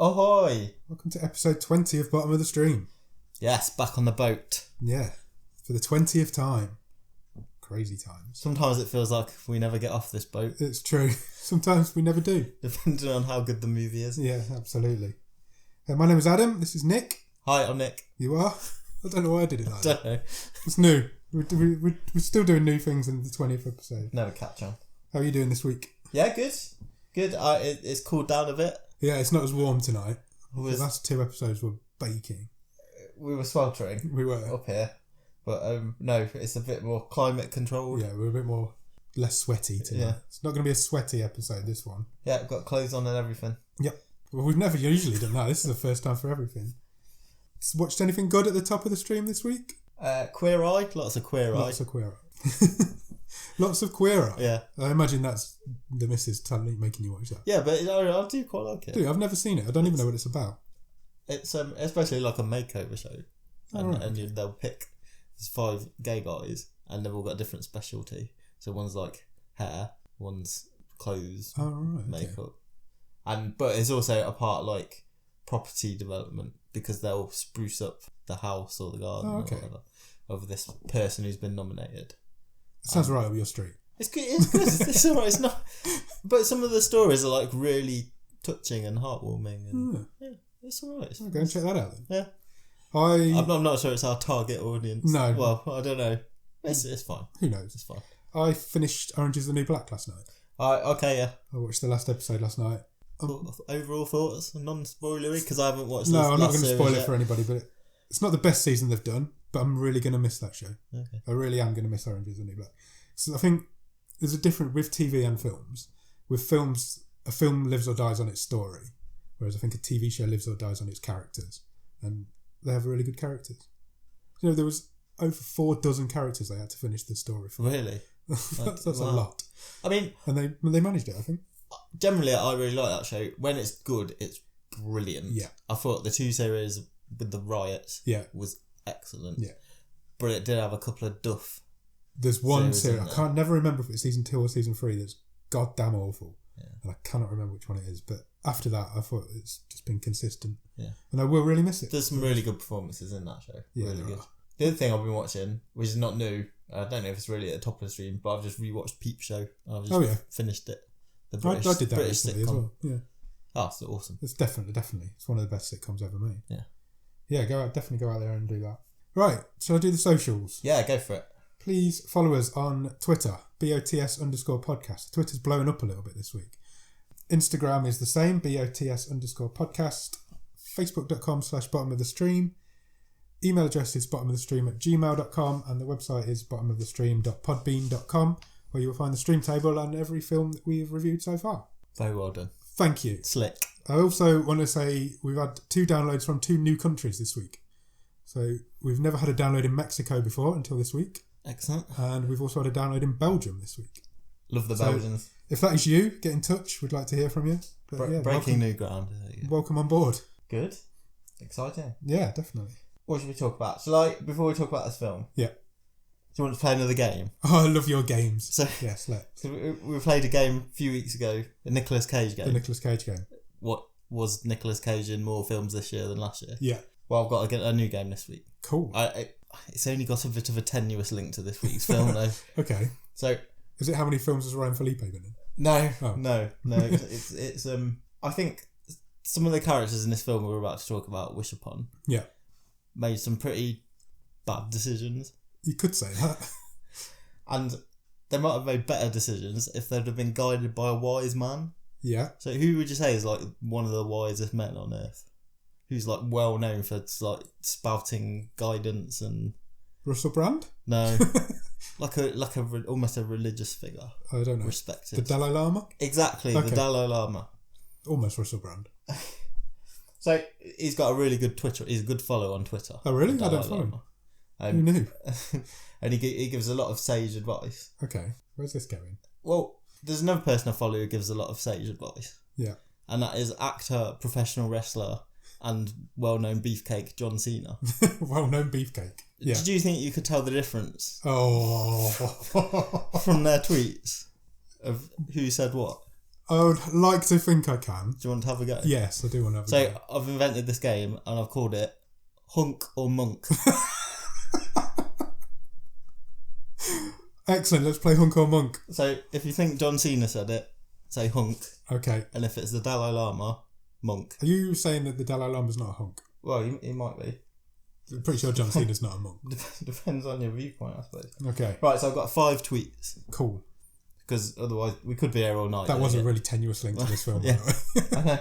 Ahoy! Welcome to episode 20 of Bottom of the Stream. Yes, back on the boat. Yeah, for the 20th time. Crazy times. Sometimes it feels like we never get off this boat. It's true. Sometimes we never do. Depending on how good the movie is. Yeah, absolutely. My name is Adam. This is Nick. Hi, I'm Nick. You are? I don't know why I did it like that. Don't know. It's new. We're still doing new things in the 20th episode. Never catch on. How are you doing this week? Yeah, good. Good. It's cooled down a bit. Yeah, it's not as warm tonight. The Was, last two episodes were baking. we were sweltering We were. up here. But no, it's a bit more climate controlled. Yeah, we're a bit more less sweaty tonight. Yeah. It's not going to be a sweaty episode, this one. Yeah, got clothes on and everything. Well, we've never usually done that. This is the first time for everything. Watched anything good at the top of the stream this week? Queer Eye. Lots of Queer Eye. Lots of Queer Eye. Lots of Queer Eye. Yeah. I imagine that's the missus making you watch that. Yeah, but I do quite like it. Dude, I've never seen it. I don't even know what it's about. It's especially like a makeover show. And, right. they'll pick these 5 gay guys and they've all got a different specialty. So one's like hair, one's clothes, Oh, right. Okay. makeup. But it's also a part like property development because they'll spruce up the house or the garden Oh, okay. or whatever of this person who's been nominated. It sounds right up your street. It's good. It's good. It's alright. It's not. But some of the stories are like really touching and heartwarming, and yeah, it's alright. I'll go and check that out then. Yeah. I'm not sure it's our target audience. No. Well, I don't know. It's fine. Who knows? It's fine. I finished Orange is the New Black last night. Okay, yeah. I watched the last episode last night. Overall thoughts, non-spoilery, because I haven't watched. No, this I'm not last going to series spoil it yet. for anybody, but it's not the best season they've done, but I'm really going to miss that show. Okay. I really am going to miss Orange is the New Black. So I think there's a difference with TV and films. With films, a film lives or dies on its story, whereas I think a TV show lives or dies on its characters. And they have really good characters. You know, there was over 4 dozen characters they had to finish the story for. Really? That's Wow. a lot. I mean, And they managed it, I think. generally, I really like that show. When it's good, it's brilliant. Yeah. I thought the 2 series with the riots Yeah. was excellent. Yeah. But it did have a couple of duff. There's one Series, series, I isn't can't never remember if it's season 2 or season 3, that's goddamn awful. Yeah. And I cannot remember which one it is. But after that, I thought it's just been consistent. Yeah. And I will really miss it. There's some really good performances in that show. Yeah, really there good. are. The other thing I've been watching, which is not new, I don't know if it's really at the top of the stream, but I've just rewatched Peep Show. And I've just finished it. The British, I did that British recently sitcom. as well. Yeah. Oh, it's awesome. It's definitely. It's one of the best sitcoms ever made. Yeah. Yeah, definitely go out there and do that. Right, shall I do the socials? Yeah, go for it. Please follow us on Twitter, BOTS_podcast. Twitter's blowing up a little bit this week. Instagram is the same, BOTS_podcast. Facebook.com/bottom of the stream. Email address is bottomofthestream@gmail.com, and the website is bottomofthestream.podbean.com, where you will find the stream table and every film that we've reviewed so far. Very well done. Thank you. Slick. I also want to say we've had 2 downloads from 2 new countries this week. So we've never had a download in Mexico before until this week. Excellent. And we've also had a download in Belgium this week. Love the So, Belgians. If that is you, get in touch. We'd like to hear from you. But yeah, Breaking new ground. welcome on board. Good. Exciting. Yeah, definitely. What should we talk about? Shall I, before we talk about this film? Yeah. Do you want to play another game? Oh, I love your games. So, Yes, let's. we played a game a few weeks ago, a Nicolas Cage The game. Nicolas Cage game. What was Nicolas Cage in more films this year than last year? Yeah. Well, I've got to get a new game this week. Cool. It's only got a bit of a tenuous link to this week's film, though. Okay. So, Is it how many films has Ryan Felipe been in? no. Oh. It's I think some of the characters in this film we're about to talk about, wish upon, Yeah. made some pretty bad decisions. You could say that. And they might have made better decisions if they'd have been guided by a wise man. Yeah. So who would you say is like one of the wisest men on earth? Who's like well known for like spouting guidance and Russell Brand? no, almost a religious figure, I don't know. respected. The Dalai Lama? Exactly, Okay. the Dalai Lama. Almost Russell Brand. So he's got a really good Twitter. He's a good follow on Twitter. Oh, really? the I Dalai don't follow him. Lama. Who knew? And he gives a lot of sage advice. Okay. Where's this going? Well, there's another person I follow who gives a lot of sage advice. Yeah. And that is actor, professional wrestler, and well-known beefcake John Cena. Well-known beefcake. Yeah. Did you think you could tell the difference Oh. from their tweets of who said what? I would like to think I can. Do you want to have a go? Yes, I do want to have a go. So I've invented this game and I've called it Hunk or Monk. Excellent, let's play Hunk or Monk. So if you think John Cena said it, say Hunk. Okay. And if it's the Dalai Lama, Monk. Are you saying that the Dalai Lama's not a hunk? Well, he might be. I'm pretty sure John Cena's not a monk. Depends on your viewpoint, I suppose. Okay. Right, so I've got 5 tweets. Cool. Because otherwise we could be here all night. That was a really tenuous link to this film. Yeah. By the way.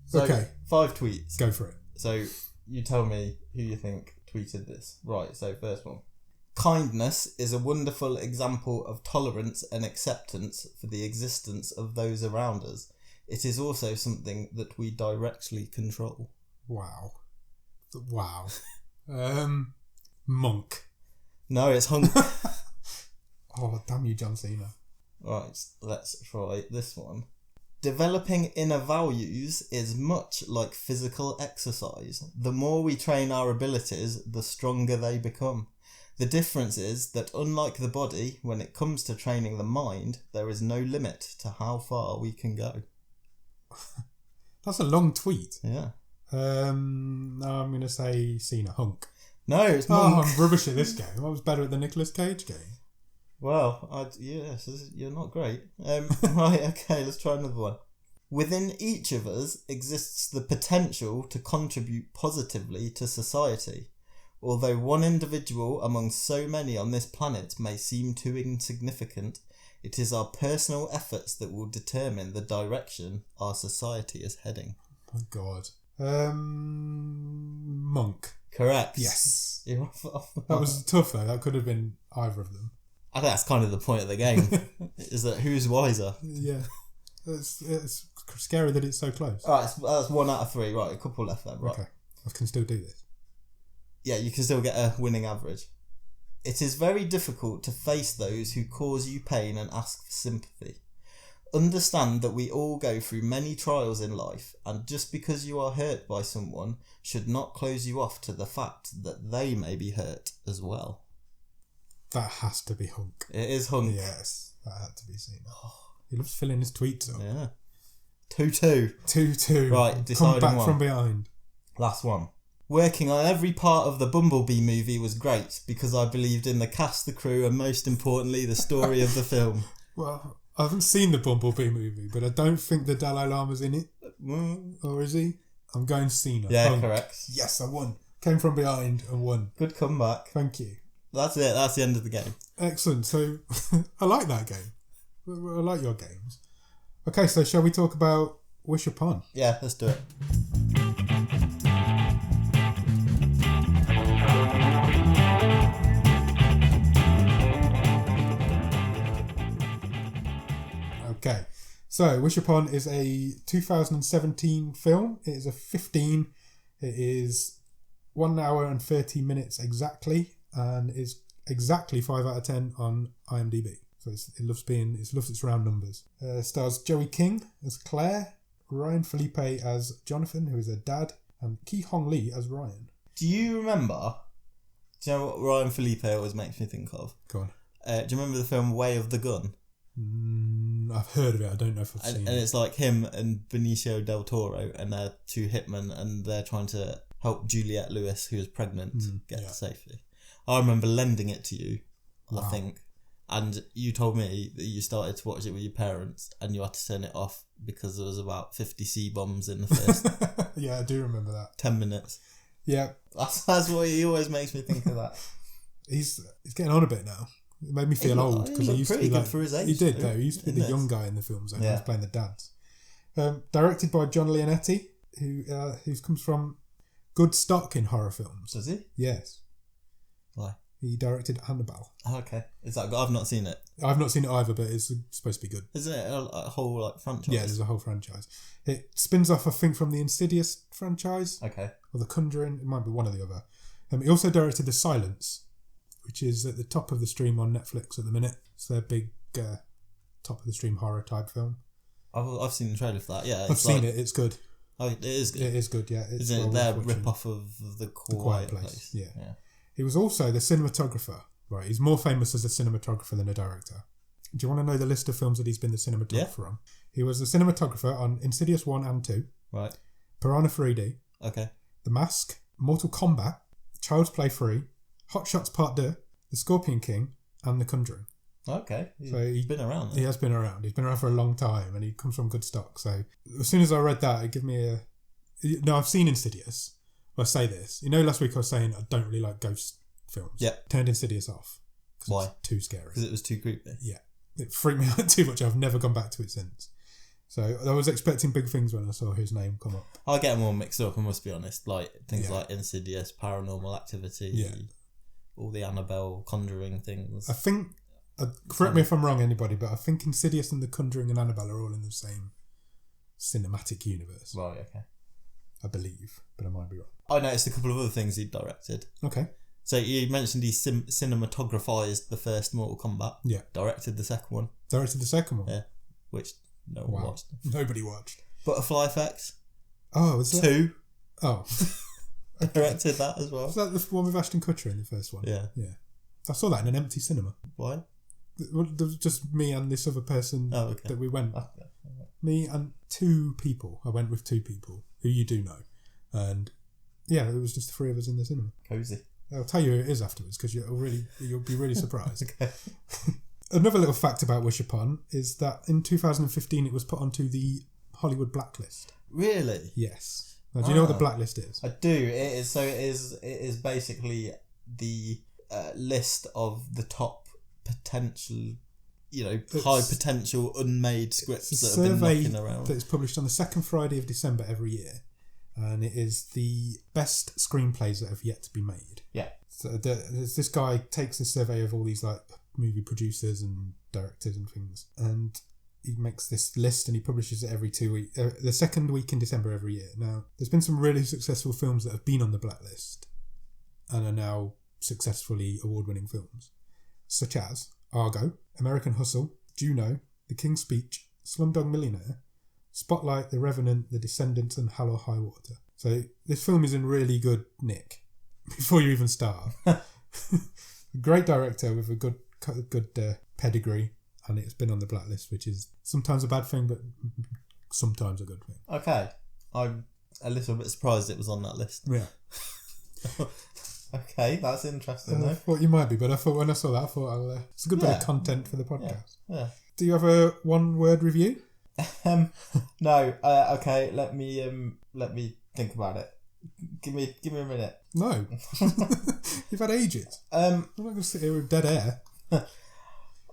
So, okay. 5 tweets. Go for it. So you tell me who you think tweeted this. Right, so first one. Kindness is a wonderful example of tolerance and acceptance for the existence of those around us. It is also something that we directly control. Wow. Monk. No, it's Hunk. Oh, damn you, John Cena. Right, let's try this one. Developing inner values is much like physical exercise. The more we train our abilities, the stronger they become. The difference is that unlike the body, when it comes to training the mind, there is no limit to how far we can go. That's a long tweet. Yeah. No, I'm going to say Cena. Hunk. No, it's Monk. Oh, I'm rubbish at this game. I was better at the Nicolas Cage game. Well, yes, you're not great. Right, okay, let's try another one. Within each of us exists the potential to contribute positively to society. Although one individual among so many on this planet may seem too insignificant, it is our personal efforts that will determine the direction our society is heading. Oh, God. Monk. Correct. Yes. You're off the That was tough, though. That could have been either of them. I think that's kind of the point of the game, is that who's wiser? Yeah. It's scary that it's so close. Alright, that's 1 out of 3. Right, a couple left then. Right. Okay. I can still do this. Yeah, you can still get a winning average. It is very difficult to face those who cause you pain and ask for sympathy. Understand that we all go through many trials in life, and just because you are hurt by someone should not close you off to the fact that they may be hurt as well. That has to be Hunk. It is Hunk. Yes, that had to be seen. He loves filling his tweets up. Yeah. 2-2. 2-2. Right, deciding Come back one. from behind. Last one. Working on every part of the Bumblebee movie was great because I believed in the cast, the crew, and most importantly, the story of the film. Well, I haven't seen the Bumblebee movie, but I don't think the Dalai Lama's in it. Or is he? I'm going Cena. Yeah, Hunk. correct. Yes, I won. Came from behind and won. Good comeback. Thank you. That's it. That's the end of the game. Excellent. So, I like that game. I like your games. Okay, so shall we talk about Wish Upon? Yeah, let's do it. Okay, so Wish Upon is a 2017 film. It is a 15. It is 1 hour and 30 minutes exactly, and is exactly 5 out of 10 on IMDb. So it loves its round numbers. Stars Joey King as Claire, Ryan Felipe as Jonathan, who is her dad, and Ki Hong Lee as Ryan. Do you remember? Do you know what Ryan Felipe always makes me think of? Go on. Do you remember the film Way of the Gun? I've heard of it. I don't know if I've seen it. And it's like him and Benicio del Toro, and they're 2 hitmen, and they're trying to help Juliette Lewis, who is pregnant, get to safety. I remember lending it to you, I think, and you told me that you started to watch it with your parents, and you had to turn it off because there was about 50 C-bombs in the first Yeah, I do remember that. 10 minutes. Yeah. That's what he always makes me think of that. He's getting on a bit now. It made me feel old because he used to be good like, for his age. he did though. He used to be the this. young guy in the films. He Yeah. was playing the dads. Directed by John Leonetti, who comes from good stock in horror films. Does he? Yes, Why? he directed Annabelle. Oh, okay. Is that good? I've not seen it. I've not seen it either, but it's supposed to be good. Isn't it a whole franchise? Yeah, there's a whole franchise. It spins off, I think, from the Insidious franchise Okay. or the Conjuring. It might be one or the other. He also directed The Silence, which is at the top of the stream on Netflix at the minute. It's their big top of the stream horror type film. I've seen the trailer for that. Yeah, I've seen it. It's good. Oh, it is good. It is good. Yeah, it's Isn't it well their worth watching. rip off of the Quiet Place? Yeah. He was also the cinematographer. Right, he's more famous as a cinematographer than a director. Do you want to know the list of films that he's been the cinematographer on? He was the cinematographer on Insidious 1 and 2, Right. Piranha 3D, Okay. The Mask, Mortal Kombat, Child's Play 3, Hot Shots Part 2, The Scorpion King, and The Conjuring. Okay. So He's been around. He has been around. He's been around for a long time, and he comes from good stock. So as soon as I read that, it gave me a... No, I've seen Insidious. I say this. Last week I was saying I don't really like ghost films. Yeah. Turned Insidious off. Why? It's too scary. Because it was too creepy. Yeah. It freaked me out too much. I've never gone back to it since. So I was expecting big things when I saw his name come up. I get them all mixed up, I must be honest. Like things Yeah. like Insidious, Paranormal Activity, Yeah. all the Annabelle, Conjuring things. I think... correct me if I'm wrong, anybody, but I think Insidious and The Conjuring and Annabelle are all in the same cinematic universe. Right, okay. I believe, but I might be wrong. I noticed a couple of other things he directed. Okay. So you mentioned he cinematographized the first Mortal Kombat. Yeah. Directed the second one. Directed the second one. Yeah. Which no one Wow. watched. Nobody watched. Butterfly Effects. Oh, was that? 2. Oh. Directed that as well. Was that the one with Ashton Kutcher in the first one? Yeah. Yeah. I saw that in an empty cinema. Why? There was just me and this other person Oh, okay. that we went. Okay. Me and 2 people. I went with 2 people who you do know. And yeah, it was just the 3 of us in the cinema. Cozy. I'll tell you who it is afterwards because you'll be really surprised. Okay. Another little fact about Wish Upon is that in 2015 it was put onto the Hollywood blacklist. Really? Yes. Now, do you know what the Ah. blacklist is? I do. It is. So it is basically the list of the top potential, high potential unmade scripts It's a that have been survey knocking around. that is published on the second Friday of December every year, and it is the best screenplays that have yet to be made. Yeah. So this guy takes this survey of all these like movie producers and directors and things, and he makes this list and he publishes it every 2 weeks, the second week in December every year. Now, there's been some really successful films that have been on the blacklist and are now successfully award-winning films, such as Argo, American Hustle, Juno, The King's Speech, Slumdog Millionaire, Spotlight, The Revenant, The Descendants, and Hell or High Water. So this film is in really good nick before you even start. Great director with a good pedigree, and it's been on the blacklist, which is sometimes a bad thing, but sometimes a good thing. Okay, I'm a little bit surprised it was on that list. Yeah. Okay, that's interesting I though. thought you might be, but I thought when I saw that, I thought it's a good bit Yeah. of content for the podcast. Yeah. Do you have a one-word review? No. Okay. Let me think about it. Give me a minute. No. You've had ages. I'm not going to sit here with dead air.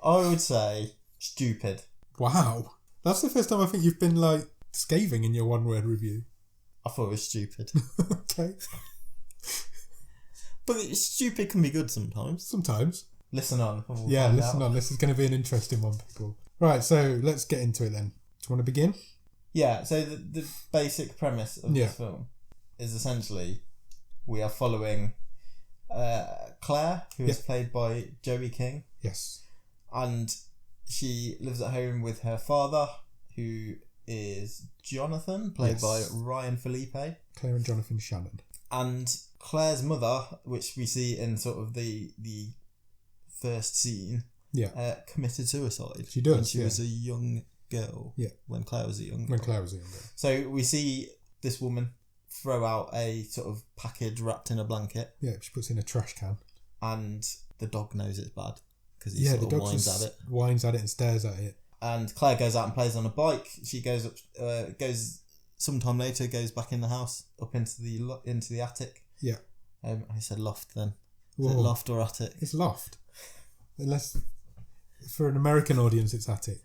I would say stupid. Wow. That's the first time I think you've been like scathing in your one-word review. I thought it was stupid, Okay. but stupid can be good sometimes. Sometimes. Listen on. We'll Yeah, find listen out. on. This is going to be an interesting one, people. Right, so let's get into it then. Do you want to begin? Yeah. So the basic premise of Yeah. this film is essentially we are following Claire, who is played by Joey King, Yes. and she lives at home with her father, who is Jonathan, played Yes. by Ryan Felipe, Claire and Jonathan Shannon. and Claire's mother, which we see in sort of the first scene, Yeah. committed suicide. She does, when she yeah. was a young girl. Yeah. When Claire was a young girl. When Claire was a young girl. So we see this woman throw out a sort of package wrapped in a blanket, Yeah, she puts in a trash can. and the dog knows it's bad because he Yeah, sort the of dog whines just at it. whines at it and stares at it. And Claire goes out and plays on a bike. She goes up, sometime later, goes back in the house, up into the attic. Yeah. I said loft then. Is Whoa. it loft or attic? It's loft. Unless, for an American audience, it's attic.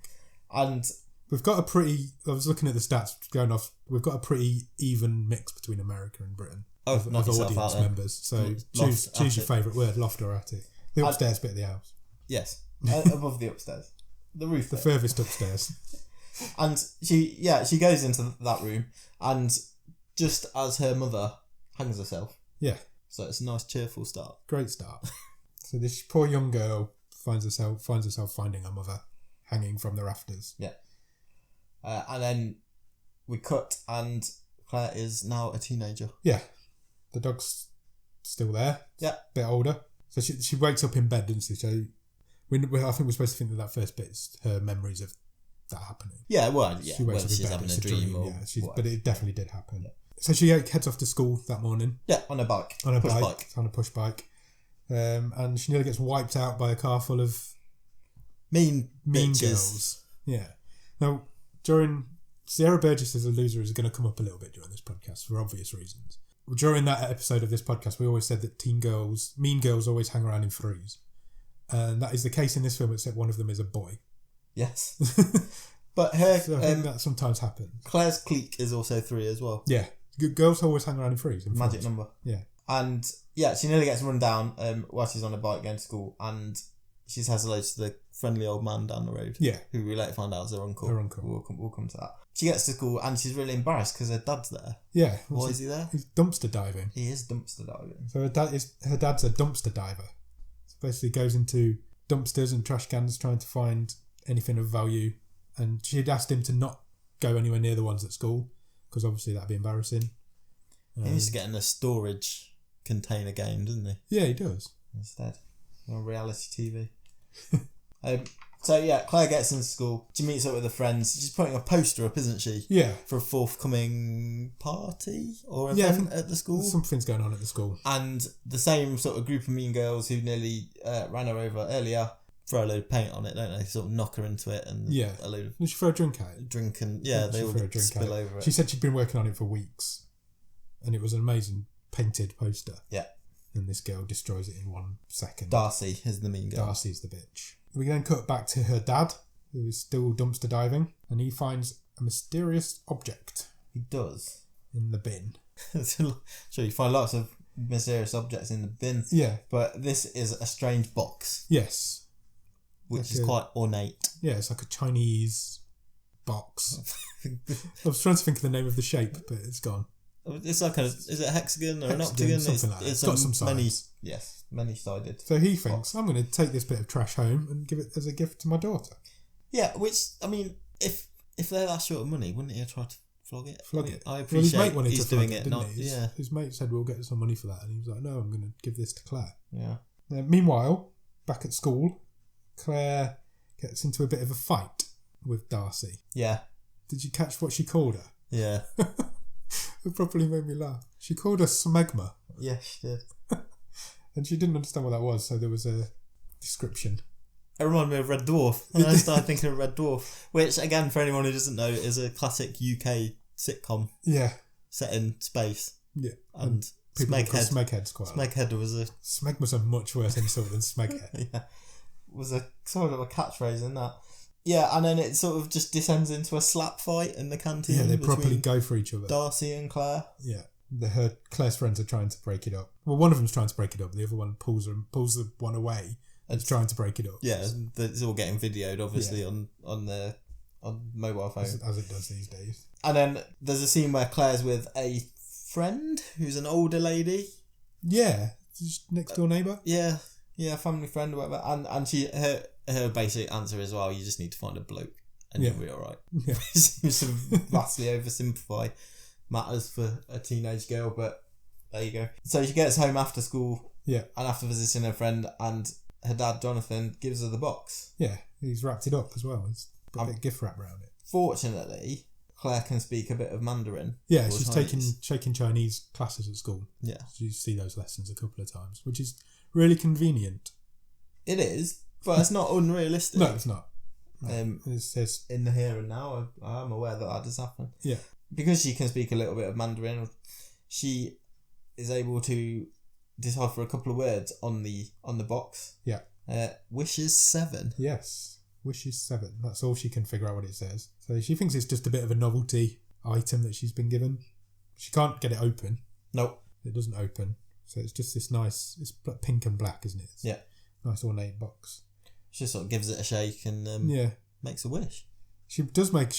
And We've got a pretty... I was looking at the stats going off. We've got a pretty even mix between America and Britain of knock yourself out audience there. members. So Loft, choose your attic. favourite word, loft or attic. The upstairs bit of the house. Yes, above the upstairs, the roof. The bit. furthest upstairs. And she goes into that room, and just as her mother hangs herself. Yeah. So it's a nice cheerful start. Great start. So this poor young girl finds herself finding her mother hanging from the rafters. Yeah. And then we cut, and Claire is now a teenager. Yeah. The dog's still there. Yeah. Bit older. So she wakes up in bed, doesn't she? So I think we're supposed to think that first bit is her memories of that happening. Yeah, well, yeah, She wakes whether up in she's bed, having it's a dream or but whatever. it definitely did happen. Yeah. So she heads off to school that morning Yeah, on a bike. on a Push bike, on a push bike, and she nearly gets wiped out by a car full of Mean mean bitches. girls. Yeah. Now, during Sierra Burgess as a loser is going to come up a little bit during this podcast for obvious reasons. During that episode of this podcast, we always said that mean girls always hang around in threes. And that is the case in this film, except one of them is a boy. Yes. But her So I think that sometimes happens. Claire's clique is also 3 as well. Yeah. Girls always hang around in threes. In Magic films. number. Yeah. And yeah, she nearly gets run down while she's on a bike going to school, and she says hello to the friendly old man down the road. Yeah. Who we later find out is her uncle. Her uncle. We'll come to that. She gets to school and she's really embarrassed because her dad's there. Yeah. Why is he there? He's dumpster diving. He is dumpster diving. So her dad's a dumpster diver. So basically goes into dumpsters and trash cans trying to find anything of value. And she'd asked him to not go anywhere near the ones at school because obviously that'd be embarrassing. He used to get in a storage container game, doesn't he? Yeah, he does. Instead. On reality TV. So yeah, Claire gets into school. She meets up with her friends. She's putting a poster up, isn't she? Yeah. For a forthcoming party or Yeah, event at the school. Something's going on at the school. And the same sort of group of mean girls who nearly ran her over earlier throw a load of paint on it, don't they? Sort of knock her into it and Yeah. a load of Did she throw a drink at it? drink and they all spill over it. She said she'd been working on it for weeks. And it was an amazing painted poster. Yeah. And this girl destroys it in 1 second. Darcy is the mean girl. Darcy's the bitch. We then cut back to her dad, who is still dumpster diving, and he finds a mysterious object He does. in the bin. Sure, you find lots of mysterious objects in the bin, Yeah. but this is a strange box, Yes. which Like is quite ornate. Yeah, it's like a Chinese box. I was trying to think of the name of the shape, but it's gone. It's like is it a hexagon or an Hexagon, octagon? something like that. It's got some many, sides. yes, many-sided. So he thinks, I'm going to take this bit of trash home and give it as a gift to my daughter. Yeah, which I mean, if they're that short of money, wouldn't he have tried to flog it? Flog it. I Well, his appreciate mate wanted he's to flog doing it, it. didn't Not he? yeah, His mate said, we'll get some money for that. And he was like, no, I'm going to give this to Claire. yeah. Meanwhile, back at school, Claire gets into a bit of a fight with Darcy. Yeah, Did you catch what she called her? yeah, It probably made me laugh. She called her smegma, yeah. She did. and she didn't understand what that was, so there was a description. It reminded me of Red Dwarf. And I started thinking of Red Dwarf, which, again, for anyone who doesn't know, is a classic UK sitcom Yeah. set in space. Yeah. And People call Smeghead. Smegheads quite a lot. Smeghead was a Smegma's a much worse insult than Smeghead. yeah, was a sort of a catchphrase in that. Yeah, and then it sort of just descends into a slap fight in the canteen. Yeah, they between properly go for each other. Darcy and Claire. Yeah. Claire's friends are trying to break it up. Well, one of them's trying to break it up. The other one pulls the one away and is trying to break it up. Yeah, it's all getting videoed, obviously, on mobile phone. As it does these days. And then there's a scene where Claire's with a friend who's an older lady. Yeah. Just next door neighbour. Yeah, family friend or whatever. And her basic answer is, well, you just need to find a bloke and you'll be alright. Yeah. Seems to vastly oversimplify matters for a teenage girl, but there you go. So she gets home after school. Yeah. And after visiting her friend, and her dad, Jonathan, gives her the box. Yeah. He's wrapped it up as well. He's got a bit of gift wrap around it. Fortunately, Claire can speak a bit of Mandarin. Yeah, or she's Chinese. taking Chinese classes at school. Yeah. So you see those lessons a couple of times, which is really convenient. It is, but it's not unrealistic. No, it's not. It says in the here and now, I am aware that does happen. Yeah. Because she can speak a little bit of Mandarin, she is able to decipher a couple of words on the box. Yeah. Wishes 7. Yes. Wishes 7. That's all she can figure out what it says. So she thinks it's just a bit of a novelty item that she's been given. She can't get it open. Nope. It doesn't open. So it's just this nice, it's pink and black, isn't it? It's yeah. Nice ornate box. She just sort of gives it a shake and makes a wish. She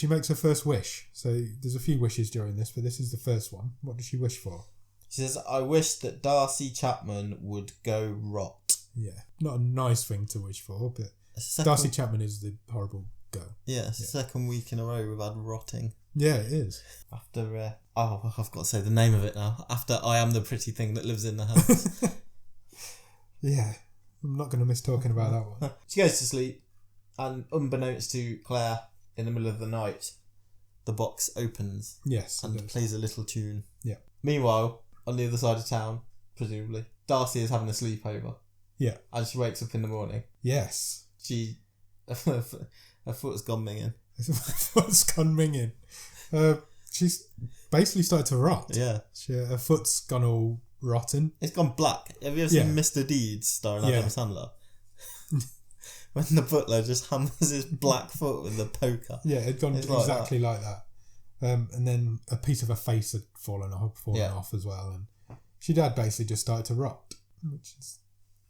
makes her first wish. So there's a few wishes during this, but this is the first one. What does she wish for? She says, I wish that Darcy Chapman would go rot. Yeah. Not a nice thing to wish for, but Darcy Chapman is the horrible girl. Yeah, it's the second week in a row we've had rotting. Yeah, it is. After, I've got to say the name of it now. After I am the pretty thing that lives in the house. Yeah. I'm not going to miss talking about that one. She goes to sleep, and unbeknownst to Claire, in the middle of the night, the box opens Yes. and plays a little tune. Yeah. Meanwhile, on the other side of town, presumably, Darcy is having a sleepover. Yeah. And she wakes up in the morning. Yes. Her foot's gone minging. Foot's gone minging. She's basically started to rot. Yeah. Her foot's gone all rotten. It's gone black. Have you ever seen Mr. Deeds starring Adam Sandler? When the butler just hammers his black foot with the poker. Yeah, it'd gone exactly like that. And then a piece of her face had fallen off as well. And she had basically just started to rot, which is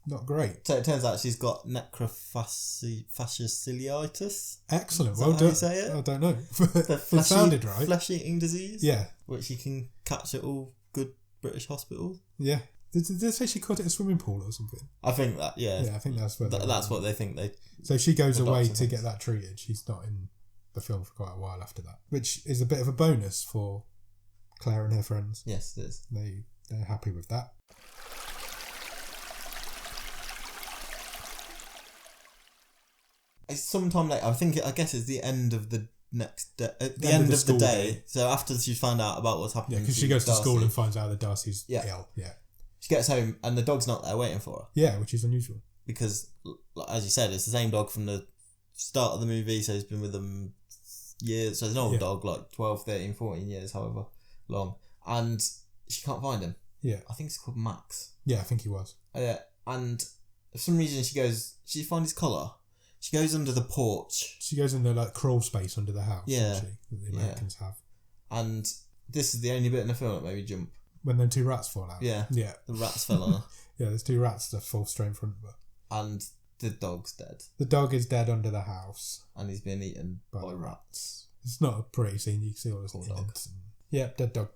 not great. So it turns out she's got necrophasciitis. Excellent. Is Well that how done. you say it? I don't know. The It sounded right. Flesh-eating disease? Yeah. Which you can catch at all good British hospitals. Yeah. Did they say she caught it at a swimming pool or something? I think that, yeah. Yeah, I think that's where that's what they think they... So she goes away to thinks. get that treated. She's not in the film for quite a while after that, which is a bit of a bonus for Claire and her friends. Yes, it is. They're happy with that. It's sometime later. I guess it's the end of the next day. The end of the day. So after she's found out about what's happening. Yeah, because she goes to school and finds out that Darcy's ill. Yeah. She gets home and the dog's not there waiting for her. Yeah, which is unusual. Because, as you said, it's the same dog from the start of the movie, so he's been with them years. So it's an old dog, like 12, 13, 14 years, however long. And she can't find him. Yeah. I think it's called Max. Yeah, I think he was. And for some reason she finds his collar. She goes under the porch. She goes in the crawl space under the house, that the Americans have. And this is the only bit in the film that made me jump. When them two rats fall out. Yeah. Yeah. The rats fell on her. Yeah, there's two rats that fall straight in front of her. And the dog's dead. The dog is dead under the house. And he's been eaten by the rats. It's not a pretty scene. You can see all this innards. Yeah, dead dog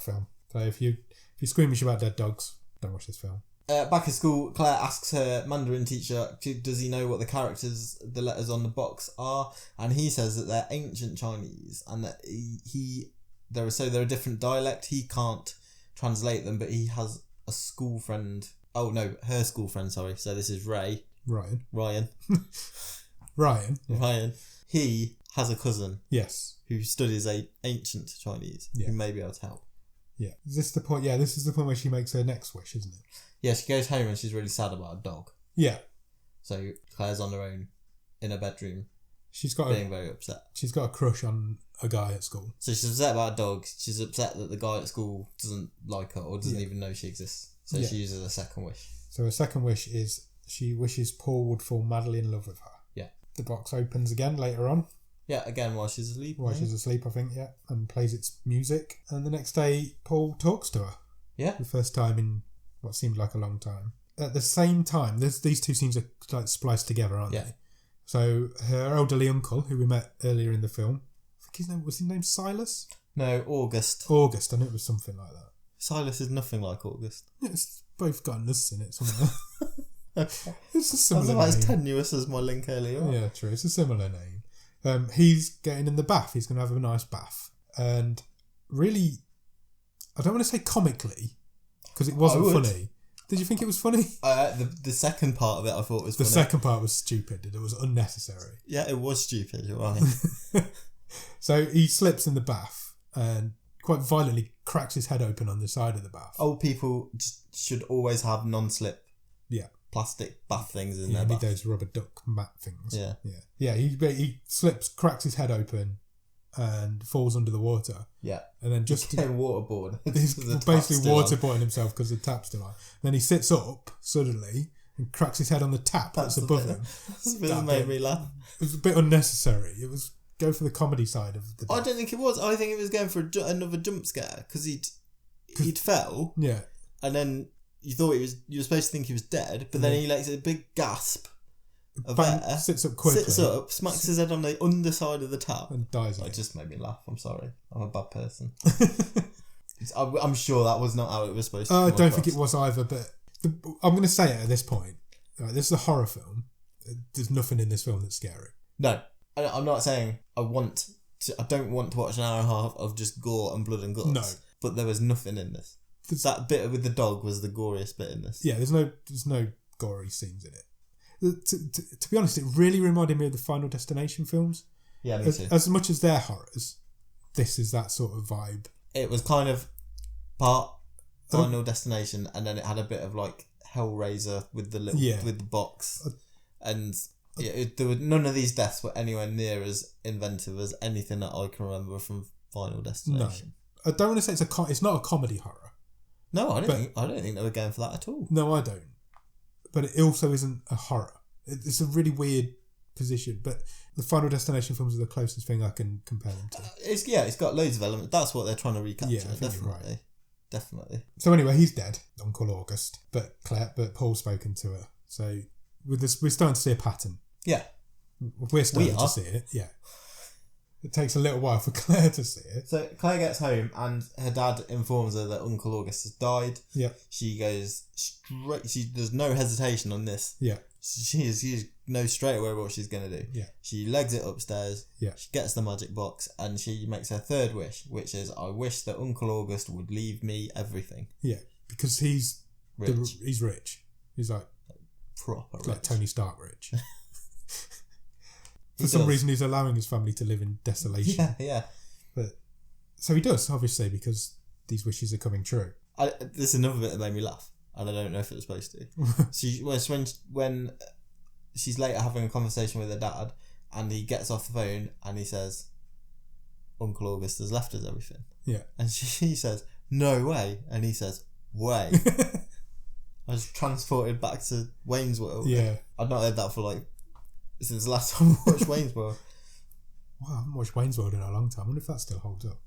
film. So if you're squeamish about dead dogs, don't watch this film. Back at school, Claire asks her Mandarin teacher, does he know what the letters on the box are? And he says that they're ancient Chinese and that they're a different dialect. He can't translate them, but he has a school friend. Oh no, her school friend, sorry. So this is Ryan. Ryan. Ryan. He has a cousin. Yes. Who studies ancient Chinese. Yeah. Who may be able to help. Yeah. Is this the point? Yeah, this is the point where she makes her next wish, isn't it? Yeah, she goes home and she's really sad about a dog. Yeah. So Claire's on her own in her bedroom. She's got being very upset. She's got a crush on a guy at school. So she's upset about a dog. She's upset that the guy at school doesn't like her or doesn't even know she exists. So she uses a second wish. So her second wish is she wishes Paul would fall madly in love with her. Yeah. The box opens again later on. Yeah, again while she's asleep. She's asleep, I think, and plays its music. And the next day, Paul talks to her. Yeah. The first time in what seemed like a long time. At the same time, these two scenes are like spliced together, aren't they? So her elderly uncle, who we met earlier in the film, I think was his name Silas? No, August. I knew it was something like that. Silas is nothing like August. It's both got an S in it somewhere. Okay. It's a similar name. That's about as tenuous as my link earlier on. Yeah, true. It's a similar name. He's getting in the bath. He's going to have a nice bath. And really, I don't want to say comically, because it wasn't funny. Did you think it was funny? The second part of it I thought was funny. The second part was stupid. It was unnecessary. Yeah, it was stupid. You're right. So he slips in the bath and quite violently cracks his head open on the side of the bath. Old people should always have non-slip plastic bath things in their bath. Need those rubber duck mat things. Yeah. He slips, cracks his head open and falls under the water. Yeah. And then just... He's getting waterboard. He's basically waterboarding himself because the tap's still on. Then he sits up suddenly and cracks his head on the tap that's above him. That's the bit that made me laugh. It was a bit unnecessary. It was go for the comedy side of the... I don't think it was. I think it was going for another jump scare because he'd fell. Yeah. And then you were supposed to think he was dead, but then he lets a big gasp of air, sits up quickly, smacks his head on the underside of the tap and dies. It just made me laugh. I'm sorry. I'm a bad person. I'm sure that was not how it was supposed to. I don't think it was either, but I'm going to say it at this point. Right, this is a horror film. There's nothing in this film that's scary. No, I'm not saying I don't want to watch an hour and a half of just gore and blood and guts. No, but there was nothing in this. That bit with the dog was the goriest bit in this. Yeah, there's no gory scenes in it. To be honest, it really reminded me of the Final Destination films. Yeah, me too. As much as they're horrors, this is that sort of vibe. It was kind of part Final Destination, and then it had a bit of like Hellraiser with the with the box, and there were none of these deaths were anywhere near as inventive as anything that I can remember from Final Destination. No, I don't want to say it's not a comedy horror. No, I don't think they were going for that at all. No, I don't. But it also isn't a horror. It's a really weird position. But the Final Destination films are the closest thing I can compare them to. It's got loads of elements. That's what they're trying to recapture. Yeah, I think you're right. Definitely. So anyway, he's dead, Uncle August. But Paul's spoken to her. So with this, we're starting to see a pattern. Yeah. We're starting to see it. Yeah. It takes a little while for Claire to see it. So Claire gets home and her dad informs her that Uncle August has died. Yeah. She goes straight. There's no hesitation on this. Yeah. She knows straight away what she's going to do. Yeah. She legs it upstairs. Yeah. She gets the magic box and she makes her third wish, which is, I wish that Uncle August would leave me everything. Yeah. Because he's rich. He's rich. He's like proper rich. Like Tony Stark rich. For some reason, he's allowing his family to live in desolation. Yeah. But so he does, obviously, because these wishes are coming true. This is another bit that made me laugh, and I don't know if it was supposed to. When she's later having a conversation with her dad, and he gets off the phone and he says, "Uncle August has left us everything." Yeah. And she says, "No way," and he says, "Way." I was transported back to Wayne's World. Yeah. I've not heard that for since the last time I watched Wayne's World. Wow, I haven't watched Wayne's World in a long time. I wonder if that still holds up.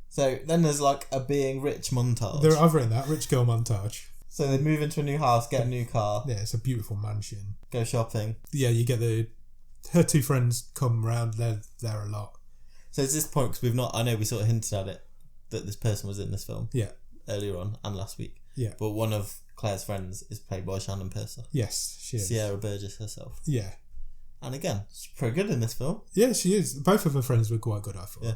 So then there's a being rich montage. I've written that, rich girl montage. So they move into a new house, get a new car. Yeah, it's a beautiful mansion. Go shopping. Yeah, you get her two friends come round, they're there a lot. So it's this point, because I know we sort of hinted at it, that this person was in this film. Yeah. Earlier on and last week. Yeah. But one of Claire's friends is played by Shannon Purser. Yes, she is. Sierra Burgess herself. Yeah. And again, she's pretty good in this film. Yeah, she is. Both of her friends were quite good, I thought. Yeah.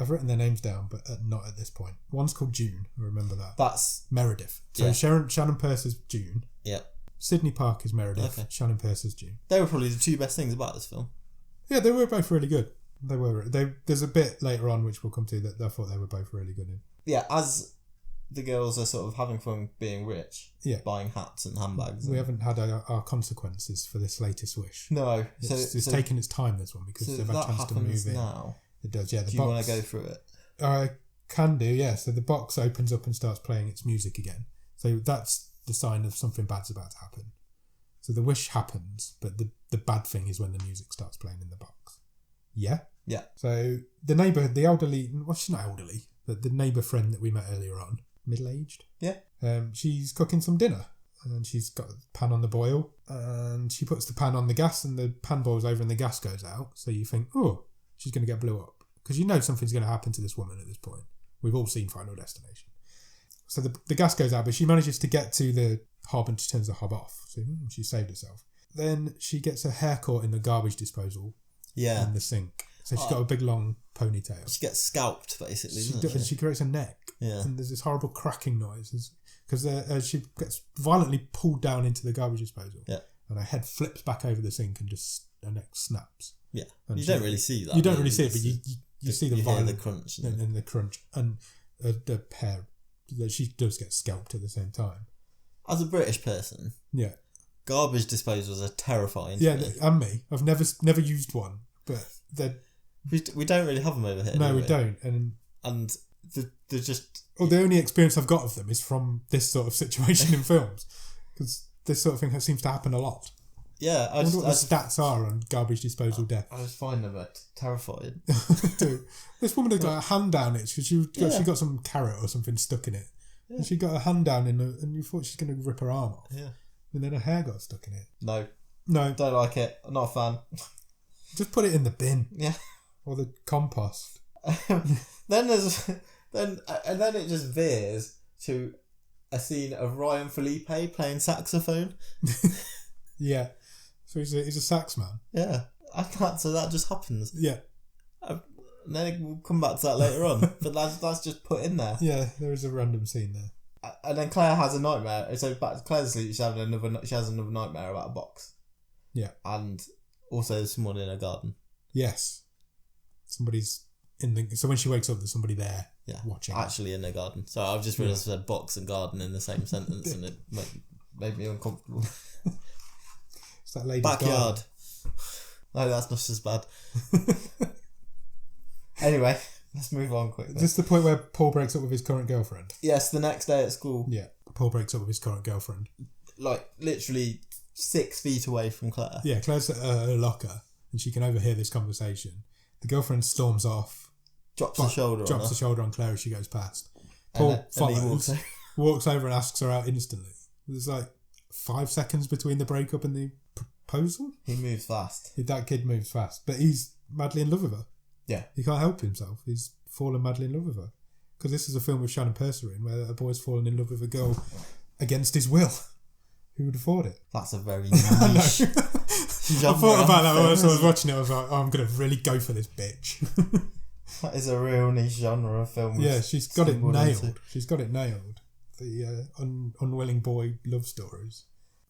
I've written their names down, but not at this point. One's called June. I remember that. That's Meredith. So Shannon Purser's June. Yeah. Sydney Park is Meredith. Okay. Shannon Purser's June. They were probably the two best things about this film. Yeah, they were both really good. They were. There's a bit later on which we'll come to that I thought they were both really good in. Yeah, as the girls are sort of having fun being rich. Yeah. Buying hats and handbags. We haven't had our consequences for this latest wish. No. It's taken its time, this one, because they've had a chance to move in. Now. It does, yeah. Do you want to go through it? I can do, yeah. So the box opens up and starts playing its music again. So that's the sign of something bad's about to happen. So the wish happens, but the bad thing is when the music starts playing in the box. Yeah? Yeah. So the neighbour, the elderly, well, she's not elderly, but the neighbour friend that we met earlier on, middle-aged. Yeah. She's cooking some dinner. And she's got a pan on the boil. And she puts the pan on the gas and the pan boils over and the gas goes out. So you think, oh, she's going to get blew up. Because you know something's going to happen to this woman at this point. We've all seen Final Destination. So the gas goes out, but she manages to get to the hob and she turns the hob off. So she saved herself. Then she gets her hair caught in the garbage disposal. Yeah. In the sink. So she's got a big long ponytail. She gets scalped, basically, doesn't she? And she creates a neck. Yeah. And there's this horrible cracking noise. Because she gets violently pulled down into the garbage disposal. Yeah. And her head flips back over the sink and just her neck snaps. Yeah. And you don't really see that. You don't really see it, but you see the violent... the crunch. And the crunch. And the hair... She does get scalped at the same time. As a British person... Yeah. Garbage disposals are terrifying. Yeah, and me. I've never used one, but they're... We don't really have them over here. No, do we don't. And they're just... Well, the only experience I've got of them is from this sort of situation in films. Because this sort of thing seems to happen a lot. Yeah. I wonder what the stats are on garbage disposal death. I just find them terrifying. This woman had got her hand down it because she got some carrot or something stuck in it. Yeah. And she got her hand down and you thought she's going to rip her arm off. Yeah. And then her hair got stuck in it. No. Don't like it. I'm not a fan. Just put it in the bin. Yeah. Or the compost. Then it just veers to a scene of Ryan Felipe playing saxophone. Yeah. So he's a sax man. Yeah. So that just happens. Yeah. And then we'll come back to that later on. But that's just put in there. Yeah, there is a random scene there. And then Claire has a nightmare. So back to Claire's sleep, she has another nightmare about a box. Yeah. And also there's someone in her garden. Yes. Somebody's in the... So when she wakes up, there's somebody there Yeah, watching. actually in the garden. So I've just realised I said box and garden in the same sentence, and it made me uncomfortable. It's that lady's Backyard. No, that's not as bad. Anyway, let's move on quickly. Is this the point where Paul breaks up with his current girlfriend? Yes, the next day at school. Yeah. Paul breaks up with his current girlfriend. Like, literally 6 feet away from Claire. Yeah, Claire's at her locker, and she can overhear this conversation. The girlfriend storms off, Drops the shoulder on Claire as she goes past. And Paul he follows, walks over and asks her out instantly. There's like 5 seconds between the breakup and the proposal. He moves fast. That kid moves fast, but he's madly in love with her. Yeah. He can't help himself. He's fallen madly in love with her. Because this is a film with Shannon Purser in, where a boy's fallen in love with a girl against his will. Who would afford it? That's a very niche. I thought about that when I was watching it. I was like, oh, I'm going to really go for this bitch. That is a real niche genre of film. Yeah, she's got it nailed. She's got it nailed. The unwilling boy love stories.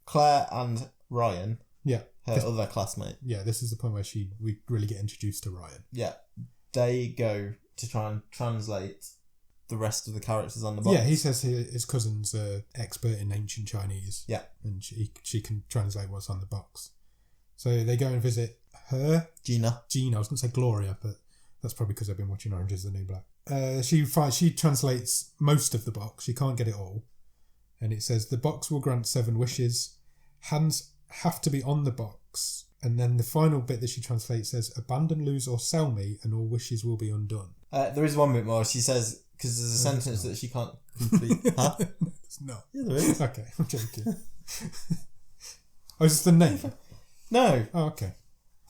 Claire and Ryan, Yeah. her other classmate. Yeah, this is the point where we really get introduced to Ryan. Yeah. They go to try and translate the rest of the characters on the box. Yeah, he says his cousin's an expert in ancient Chinese. Yeah. And she can translate what's on the box. So they go and visit her. Gina. I was going to say Gloria, but that's probably because I've been watching Orange is the New Black. She translates most of the box. She can't get it all. And it says, the box will grant 7 wishes. Hands have to be on the box. And then the final bit that she translates says, abandon, lose or sell me and all wishes will be undone. There is one bit more. She says, because there's a sentence that she can't complete. Huh? It's not. Yeah, there is. Okay, I'm joking. Oh, is this the name? No. Oh, okay.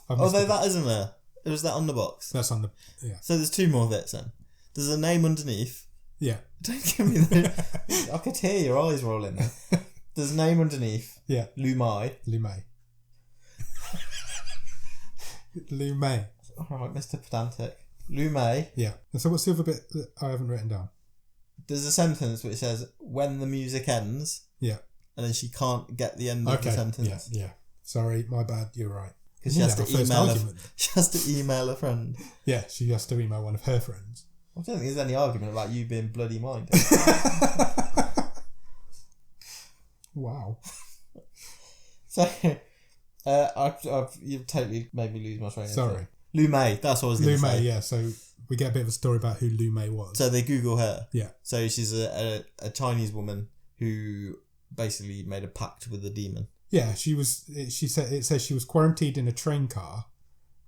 Although that isn't there. It was that on the box. That's on the... Yeah. So there's 2 more bits then. There's a name underneath. Yeah. Don't give me that. I could hear your eyes rolling there. There's a name underneath. Yeah. Lu Mai. Lu Mei. Lu Mei. Alright, Mr. Pedantic. Lu Mei. Yeah. And so what's the other bit that I haven't written down? There's a sentence which says, when the music ends. Yeah. And then she can't get the end of the sentence. Yeah. Sorry, my bad, you're right. Because she has to email a friend. Yeah, she has to email one of her friends. I don't think there's any argument about you being bloody minded. Wow. So, you've totally made me lose my train of thought. Sorry. Lu Mei, that's what I was going to say. Lu Mei, yeah. So we get a bit of a story about who Lu Mei was. So they Google her. Yeah. So she's a Chinese woman who basically made a pact with the demon. Yeah, it says she was quarantined in a train car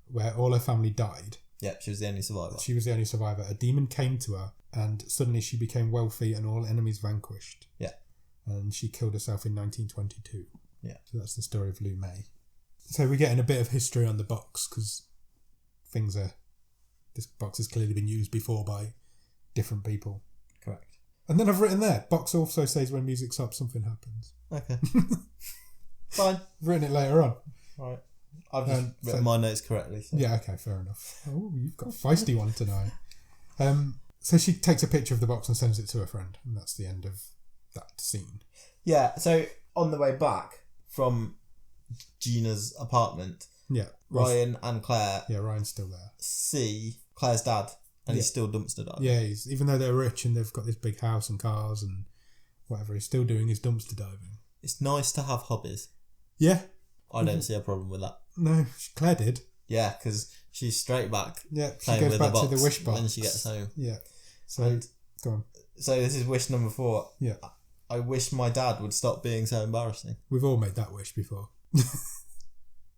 where all her family died. Yeah, she was the only survivor. She was the only survivor. A demon came to her and suddenly she became wealthy and all enemies vanquished. Yeah. And she killed herself in 1922. Yeah. So that's the story of Lu Mei. So we're getting a bit of history on the box because this box has clearly been used before by different people. Correct. And then I've written there, box also says when music stops, something happens. Okay. Fine. I've written it later on. Right. I've just written my notes correctly. So. Yeah, okay, fair enough. Oh, you've got a feisty one tonight. So she takes a picture of the box and sends it to her friend, and that's the end of that scene. Yeah, so on the way back from Gina's apartment, Ryan and Claire... Yeah, Ryan's still there. ...see Claire's dad, and he's still dumpster diving. Yeah, even though they're rich and they've got this big house and cars and whatever, he's still doing his dumpster diving. It's nice to have hobbies. Yeah. I don't see a problem with that. No, Claire did. Yeah, because she's straight back. Yeah, she goes back to the wish box when she gets home. Yeah. So, go on. So this is wish number 4. Yeah. I wish my dad would stop being so embarrassing. We've all made that wish before.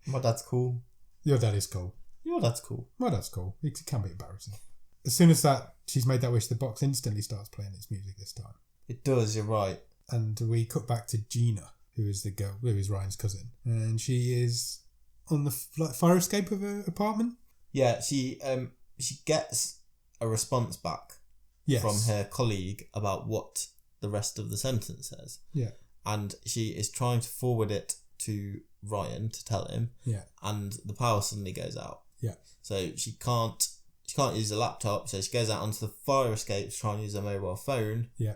My dad's cool. Your dad is cool. Your dad's cool. My dad's cool. It can be embarrassing. As soon as she's made that wish, the box instantly starts playing its music this time. It does, you're right. And we cut back to Gina, who is the girl, who is Ryan's cousin. And she is on the fire escape of her apartment. Yeah, she gets a response back from her colleague about what the rest of the sentence says. Yeah. And she is trying to forward it to Ryan to tell him. Yeah. And the power suddenly goes out. Yeah. So she can't use a laptop, so she goes out onto the fire escape to try and use her mobile phone. Yeah.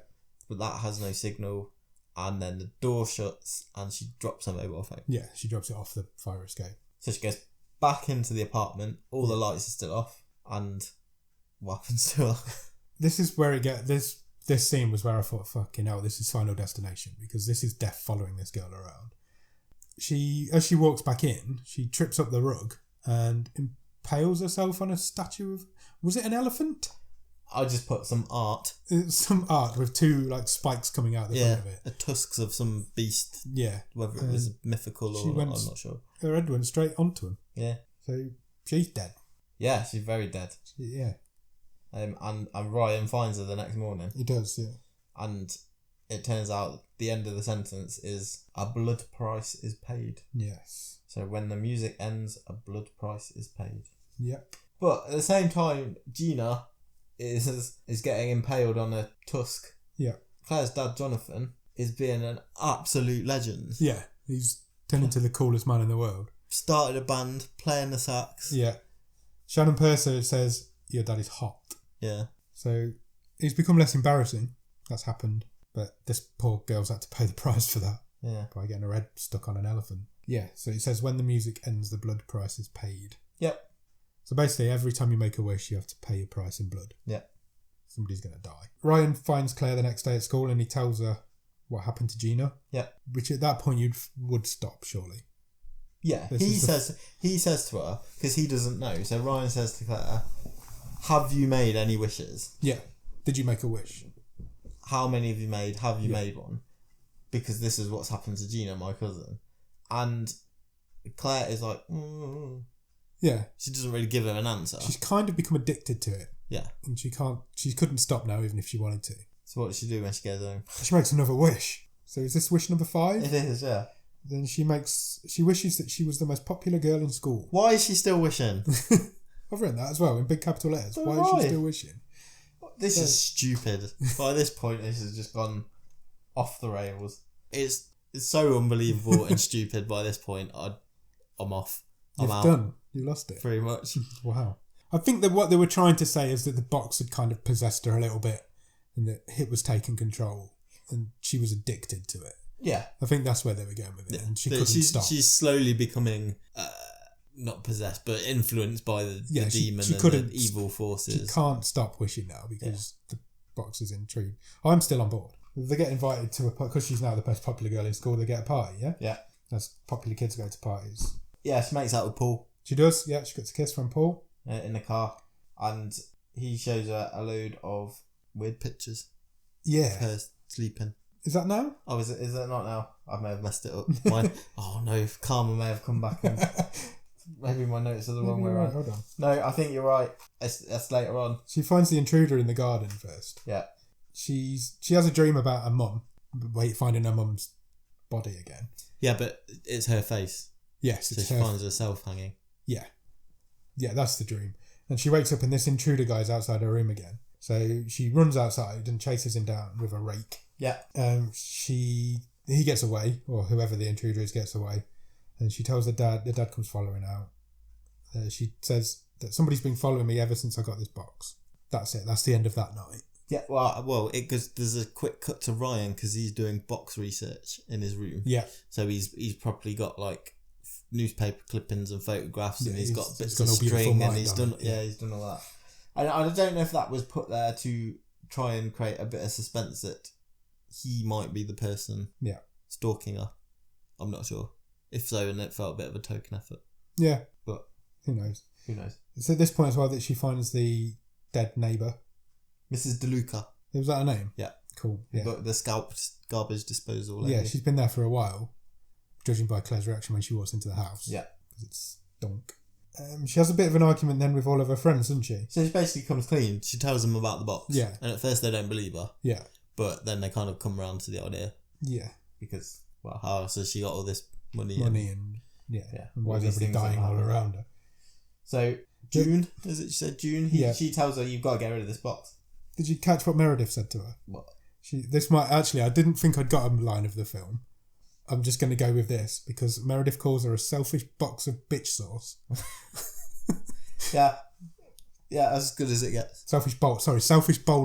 But that has no signal, and then the door shuts and she drops her mobile phone. Yeah, she drops it off the fire escape. So she goes back into the apartment. All the lights are still off, and what happens to her? This is where it gets this scene was where I thought, fucking hell, this is Final Destination, because this is death following this girl around. As she walks back in, she trips up the rug and impales herself on a statue of, was it an elephant? I just put some art. It's some art with two like spikes coming out the front of it. The tusks of some beast. Yeah. Whether it was mythical or not, I'm not sure. Her head went straight onto him. Yeah. So she's dead. Yeah, she's very dead. Yeah. And Ryan finds her the next morning. He does, yeah. And it turns out the end of the sentence is a blood price is paid. Yes. So when the music ends, a blood price is paid. Yep. But at the same time, Gina is getting impaled on a tusk. Yeah. Claire's dad, Jonathan, is being an absolute legend. Yeah. He's turned into the coolest man in the world. Started a band, playing the sax. Yeah. Shannon Purser says, your dad is hot. Yeah. So he's become less embarrassing. That's happened. But this poor girl's had to pay the price for that. Yeah. By getting her head stuck on an elephant. Yeah. So it says when the music ends, the blood price is paid. Yep. So basically, every time you make a wish, you have to pay a price in blood. Yep. Somebody's going to die. Ryan finds Claire the next day at school and he tells her what happened to Gina. Yep. Which at that point would stop, surely. Yeah. He says to her, because he doesn't know. So Ryan says to Claire, have you made any wishes? Yeah. Did you make a wish? How many have you made? Have you made one? Because this is what's happened to Gina, my cousin. And Claire is like, Yeah. She doesn't really give him an answer. She's kind of become addicted to it. Yeah. And she couldn't stop now, even if she wanted to. So what does she do when she gets home? She makes another wish. So is this wish number 5? It is, yeah. Then she wishes that she was the most popular girl in school. Why is she still wishing? I've written that as well, in big capital letters. Why is she still wishing? This is stupid. By this point, this has just gone off the rails. It's so unbelievable and stupid by this point. I'm off. I'm out. Done. You lost it. Pretty much. Wow. I think that what they were trying to say is that the box had kind of possessed her a little bit and that Hit was taking control and she was addicted to it. Yeah. I think that's where they were going with it, and she couldn't stop. She's slowly becoming, not possessed, but influenced by the demon and the evil forces. She can't stop wishing now because the box is intrigued. I'm still on board. They get invited to because she's now the most popular girl in school, they get a party, yeah? Yeah. That's popular kids go to parties. Yeah, she makes out with Paul. She does, yeah. She gets a kiss from Paul. In the car. And he shows her a load of weird pictures. Yeah. Of her sleeping. Is that now? Oh, is it not now? I may have messed it up. Oh no, Karma may have come back and maybe my notes are the wrong way around. Hold on. No, I think you're right. That's later on. She finds the intruder in the garden first. Yeah. She has a dream about her mum, finding her mum's body again. Yeah, but it's her face. Yes, so she finds herself hanging. Yeah. Yeah, that's the dream. And she wakes up and this intruder guy's outside her room again. So she runs outside and chases him down with a rake. Yeah. He gets away, or whoever the intruder is gets away, and she tells the dad comes following out. She says that somebody's been following me ever since I got this box. That's it. That's the end of that night. Yeah, well, there's a quick cut to Ryan because he's doing box research in his room. Yeah. So he's probably got like newspaper clippings and photographs, and he's got bits of all string, and he's done yeah, he's done all that. And I don't know if that was put there to try and create a bit of suspense that he might be the person stalking her. I'm not sure. If so, and it felt a bit of a token effort. Yeah. But who knows? Who knows? It's at this point as well that she finds the dead neighbour. Mrs. DeLuca. Was that her name? Yeah. Cool. Yeah. The scalped garbage disposal lady. Yeah, she's been there for a while, judging by Claire's reaction when she walks into the house. Yeah. Because it's stunk. She has a bit of an argument then with all of her friends, doesn't she? So she basically comes clean. She tells them about the box. Yeah. And at first they don't believe her. Yeah. But then they kind of come around to the idea. Yeah. Because, well, how else has she got all this money? And yeah. And why is everybody dying all around her? So, June, is it? She said June? She tells her, you've got to get rid of this box. Did you catch what Meredith said to her? What? I didn't think I'd got a line of the film. I'm just going to go with this because Meredith calls her a selfish box of bitch sauce. Yeah, as good as it gets. Selfish bowl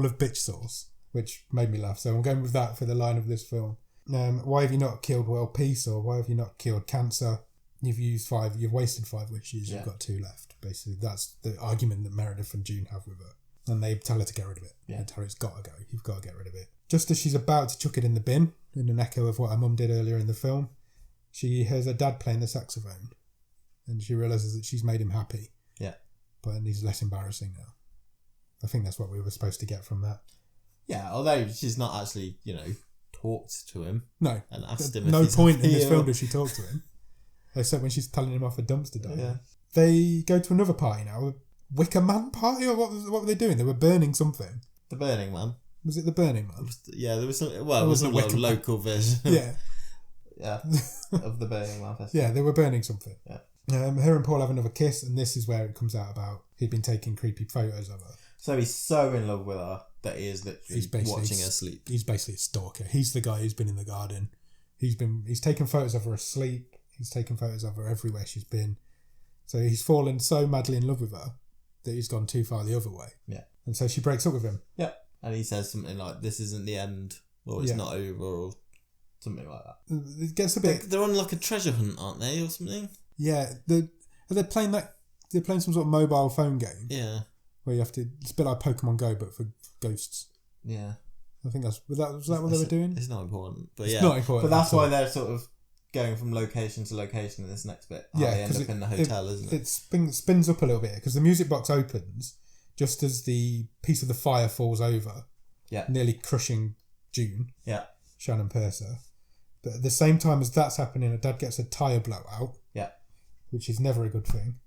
of bitch sauce, which made me laugh. So I'm going with that for the line of this film. Why have you not killed world peace, or why have you not killed cancer? you've wasted 5 wishes, Yeah. you've got 2 left. Basically, that's the argument that Meredith and June have with her. And they tell her to get rid of it. Yeah. They tell her it's got to go. You've got to get rid of it. Just as she's about to chuck it in the bin, in an echo of what her mum did earlier in the film, she hears her dad playing the saxophone. And she realises that she's made him happy. Yeah. But he's less embarrassing now. I think that's what we were supposed to get from that. Yeah, although she's not actually, talked to him No. and asked him if No he's point in happy this or- film does she talk to him. Except when she's telling him off a dumpster dive. Yeah. They go to another party now. A Wicker Man party? Or what were they doing? They were burning something. The Burning Man. Was it the Burning Man? Yeah, there was some. Well, It it was a wasn't a Wicker Man. local version. Yeah. Yeah. Of the Burning Man festival. Yeah, they were burning something. Yeah. Her and Paul have another kiss, and this is where it comes out about he'd been taking creepy photos of her. So he's so in love with her that he is literally He's basically watching her sleep. He's basically a stalker. He's the guy who's been in the garden. He's taken photos of her asleep. He's taken photos of her everywhere she's been. So he's fallen so madly in love with her that he's gone too far the other way. Yeah. And so she breaks up with him. Yeah. And he says something like, "This isn't the end," or "It's Yeah. not over," or something like that. It gets a bit... They're on like a treasure hunt, aren't they, or something? Yeah. They're playing some sort of mobile phone game Yeah. where you have to... It's a bit like Pokemon Go, but for ghosts. Yeah. I think was that what they were doing? It's not important, but It's yeah, not important But that's at all. why they're sort of going from location to location in this next bit. How Yeah, they end 'cause up in the hotel, isn't it? It spins up a little bit because the music box opens just as the piece of the fire falls over, Yeah. nearly crushing June, Yeah. Shannon Purser. But at the same time as that's happening, her dad gets a tyre blowout, Yeah. which is never a good thing,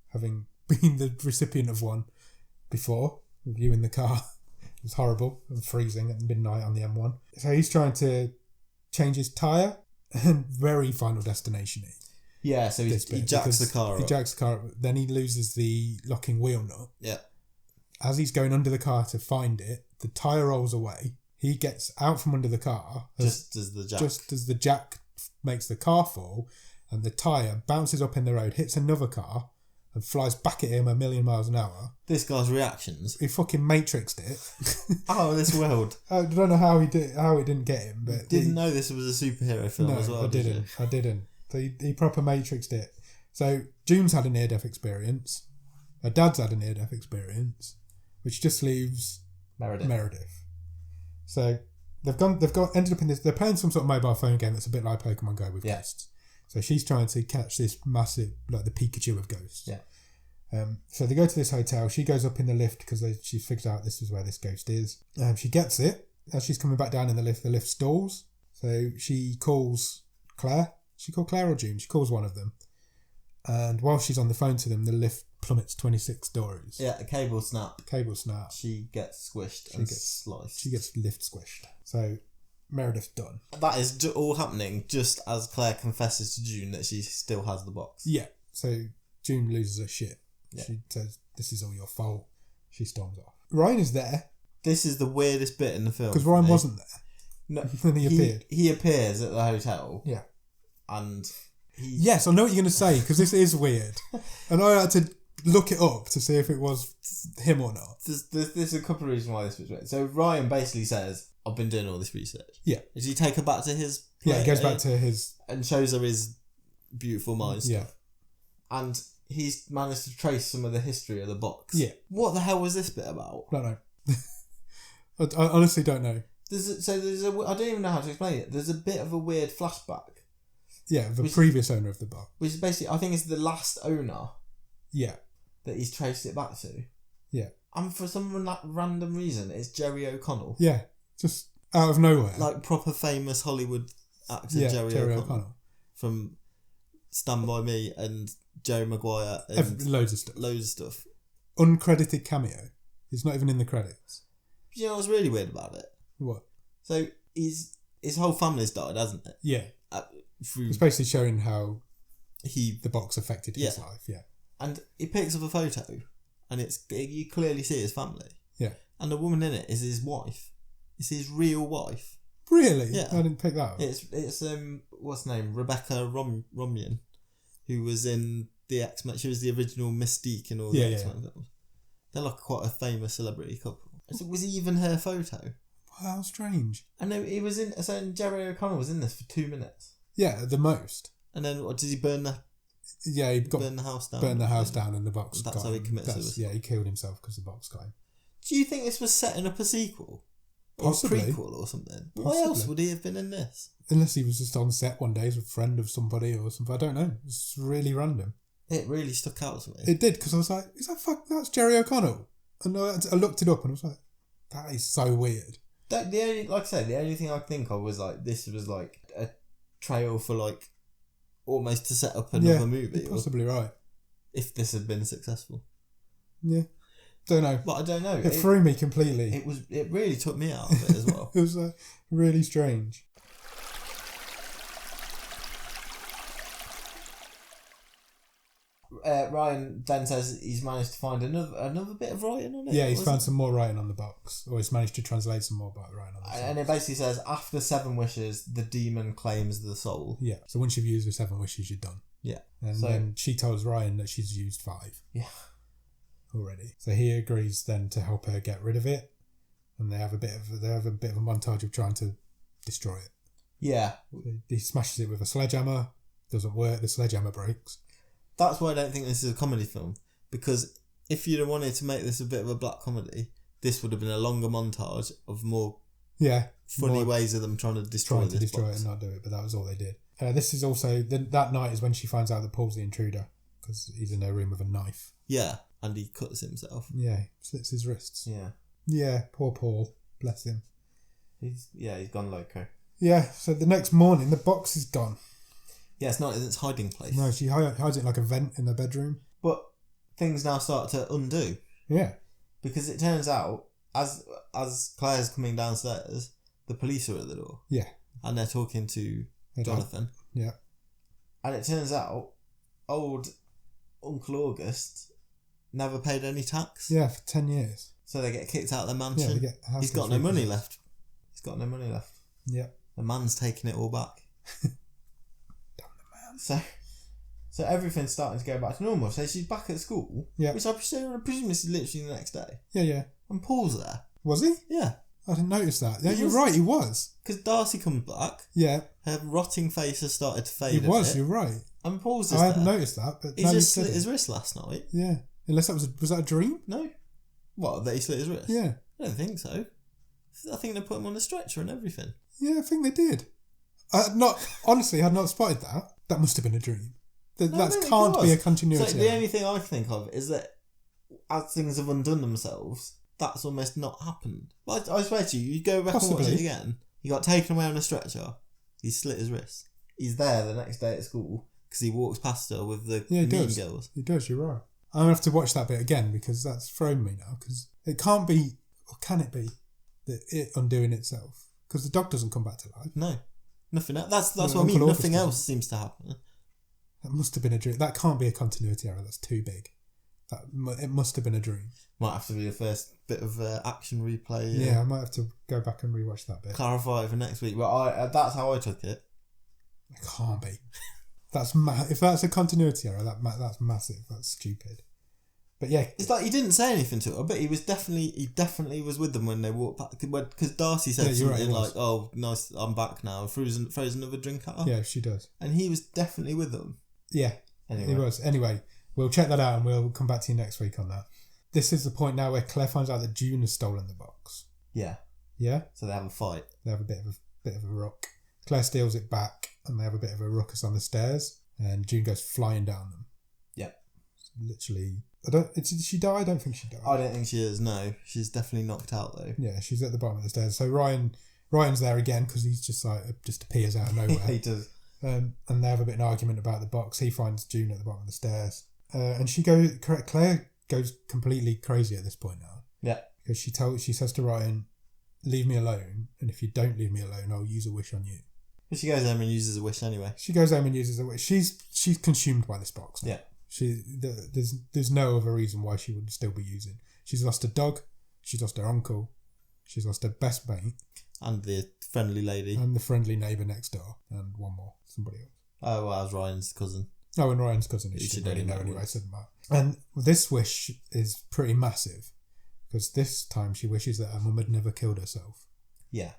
having been the recipient of one before, with you in the car. It was horrible and freezing at midnight on the M1. So he's trying to change his tyre, and very Final Destination-y. Yeah, so he this bit, jacks the because car He up. jacks the car up. Then he loses the locking wheel nut. Yeah. As he's going under the car to find it, the tyre rolls away. He gets out from under the car Just as the jack. just as the jack makes the car fall, and the tyre bounces up in the road, hits another car, and flies back at him a million miles an hour. This guy's reactions. He fucking matrixed it. Oh, this world. I don't know how it didn't get him, but Didn't know this was a superhero film no, as well. I did didn't. I didn't. So he proper matrixed it. So June's had a near-death experience. Her dad's had a near-death experience, which just leaves Meredith. Meredith. So ended up in this. They're playing some sort of mobile phone game that's a bit like Pokemon Go with Yeah. ghosts. So she's trying to catch this massive, like the Pikachu of ghosts. Yeah. So they go to this hotel. She goes up in the lift because she figures out this is where this ghost is. She gets it. As she's coming back down in the lift stalls. So she calls Claire. She called Claire or June? She calls one of them. And while she's on the phone to them, the lift plummets 26 stories. Yeah, a cable snap. Cable snap. She gets squished sliced. She gets lift squished. So Meredith's done. That is all happening just as Claire confesses to June that she still has the box. Yeah. So June loses her shit. Yeah. She says, "This is all your fault." She storms off. Ryan is there This is the weirdest bit in the film. because for Ryan me. wasn't there. No, Then he appeared. He appears at the hotel. Yeah. And he. Yes, I know what you're going to say because this is weird, and I had to look it up to see if it was him or not. There's a couple of reasons why this was weird. So Ryan basically says, "I've been doing all this research." Yeah. Does he take her back to his? Yeah, he goes play- back to his. and shows her his beautiful mind stuff. Yeah. And he's managed to trace some of the history of the box. Yeah. What the hell was this bit about? Don't know. I honestly don't know. I don't even know how to explain it. There's a bit of a weird flashback, Yeah, the Which- previous owner of the bar. which is basically, I think it's the last owner Yeah. that he's traced it back to. Yeah. And for some random reason, it's Jerry O'Connell. Yeah. Just out of nowhere. Like proper famous Hollywood actor yeah, Jerry O'Connell. From Stand By Me and Jerry Maguire and Loads of stuff. loads of stuff. Uncredited cameo. He's not even in the credits. You know what's really weird about it? What? So his whole family's died, hasn't it? Yeah. Through It's basically showing how he the box affected his Yeah. life. Yeah. and he picks up a photo, and you clearly see his family. Yeah. And the woman in it is his wife. It's his real wife. Really? Yeah. I didn't pick that up. It's what's her name? Rebecca Romyan, who was in the X-Men. She was the original Mystique in all the Yeah, X-Men films. They're like quite a famous celebrity couple. So it was even her photo. How strange. I know he was in. So Jerry O'Connell was in this for 2 minutes. Yeah, the most. And then what, did he burn the burn the house down? Burned the house down and the box. That's how he committed suicide. Yeah, he killed himself because the box got him. Do you think this was setting up a sequel? Or Possibly. a prequel or something? Possibly. Why else would he have been in this? Unless he was just on set one day as a friend of somebody or something. I don't know. It's really random. It really stuck out to me. It did, because I was like, that's Jerry O'Connell. And I looked it up and I was like, that is so weird. The only thing I could think of was like, this was like a trail for like, almost to set up another movie. You're possibly right. If this had been successful. Yeah. Don't know. But I don't know. It threw me completely. It really took me out of it as well. It was really strange. Ryan then says he's managed to find another bit of writing on it. Yeah, he's found some more writing on the box. Or he's managed to translate some more writing on the box. And it basically says, after 7 wishes, the demon claims the soul. Yeah, so once you've used the 7 wishes, you're done. Yeah. And then she tells Ryan that she's used 5. Yeah. Already. So he agrees then to help her get rid of it. And they have a bit of a montage of trying to destroy it. Yeah. He smashes it with a sledgehammer. Doesn't work. The sledgehammer breaks. That's why I don't think this is a comedy film. Because if you'd have wanted to make this a bit of a black comedy, this would have been a longer montage of more funny ways of them trying to destroy it and not do it. But that was all they did. This is also... that night is when she finds out that Paul's the intruder. Because he's in her room with a knife. Yeah. And he cuts himself. Yeah. Slits his wrists. Yeah. Yeah. Poor Paul. Bless him. He's gone loco. Yeah. So the next morning, the box is gone. Yeah, it's not in its hiding place. No, she hides it like a vent in her bedroom. But things now start to undo. Yeah. Because it turns out, as Claire's coming downstairs, the police are at the door. Yeah. And they're talking to Jonathan. Yeah. And it turns out, old Uncle August never paid any tax. Yeah, for 10 years. So they get kicked out of their mansion. Yeah, He's got no money left. Yeah. The man's taking it all back. So everything's starting to go back to normal. So she's back at school. Yeah. Which I presume this is literally the next day. Yeah. And Paul's there. Was he? Yeah. I didn't notice that. Yeah, you're right, he was. Because Darcy comes back. Yeah. Her rotting face has started to fade. He was, you're right. And Paul's just I hadn't noticed that, but he just slit his wrist last night. Yeah. Unless that was that a dream? No. What, that he slit his wrist? Yeah. I don't think so. I think they put him on a stretcher and everything. Yeah, I think they did. Honestly, I had not spotted that. That must have been a dream. That can't be a continuity. So the only thing I can think of is that as things have undone themselves, that's almost not happened. Well, I swear to you, you go back and watch it again. He got taken away on a stretcher. He slit his wrist. He's there the next day at school because he walks past her with the mean girls. He does, you're right. I'm going to have to watch that bit again because that's thrown me now. Because it can't be, or can it be, that it undoing itself? Because the dog doesn't come back to life. No. Nothing else. That's what I mean. Nothing else seems to happen. That must have been a dream. That can't be a continuity error. That's too big. It must have been a dream. Might have to be the first bit of action replay. Yeah, I might have to go back and rewatch that bit. Clarify it for next week. But that's how I took it. It can't be. If that's a continuity error, that's massive. That's stupid. But yeah, it's like he didn't say anything to her, but he definitely was with them when they walked back. Because Darcy said something like, "Oh, nice, I'm back now." Throws another drink at her. Yeah, she does. And he was definitely with them. Yeah, he was. Anyway, we'll check that out and we'll come back to you next week on that. This is the point now where Claire finds out that June has stolen the box. Yeah. Yeah. So they have a fight. They have a bit of a ruck. Claire steals it back, and they have a bit of a ruckus on the stairs. And June goes flying down them. Yeah. Literally. Did she die? I don't think she died. I don't think she is. No, she's definitely knocked out though. Yeah, she's at the bottom of the stairs. So Ryan's there again because he's just appears out of nowhere. He does. And they have a bit of an argument about the box. He finds June at the bottom of the stairs, and Claire goes completely crazy at this point now. Yeah, because she says to Ryan, "Leave me alone, and if you don't leave me alone, I'll use a wish on you." But she goes home and uses a wish anyway. She goes home and uses a wish. She's consumed by this box now. Yeah. There's no other reason why she would still be using. She's lost a dog, she's lost her uncle, she's lost her best mate, and the friendly lady, and the friendly neighbour next door, and one more, somebody else. Oh, well, that was Ryan's cousin. Oh, and Ryan's cousin, she didn't really know anyway. And this wish is pretty massive because this time she wishes that her mum had never killed herself. Yeah,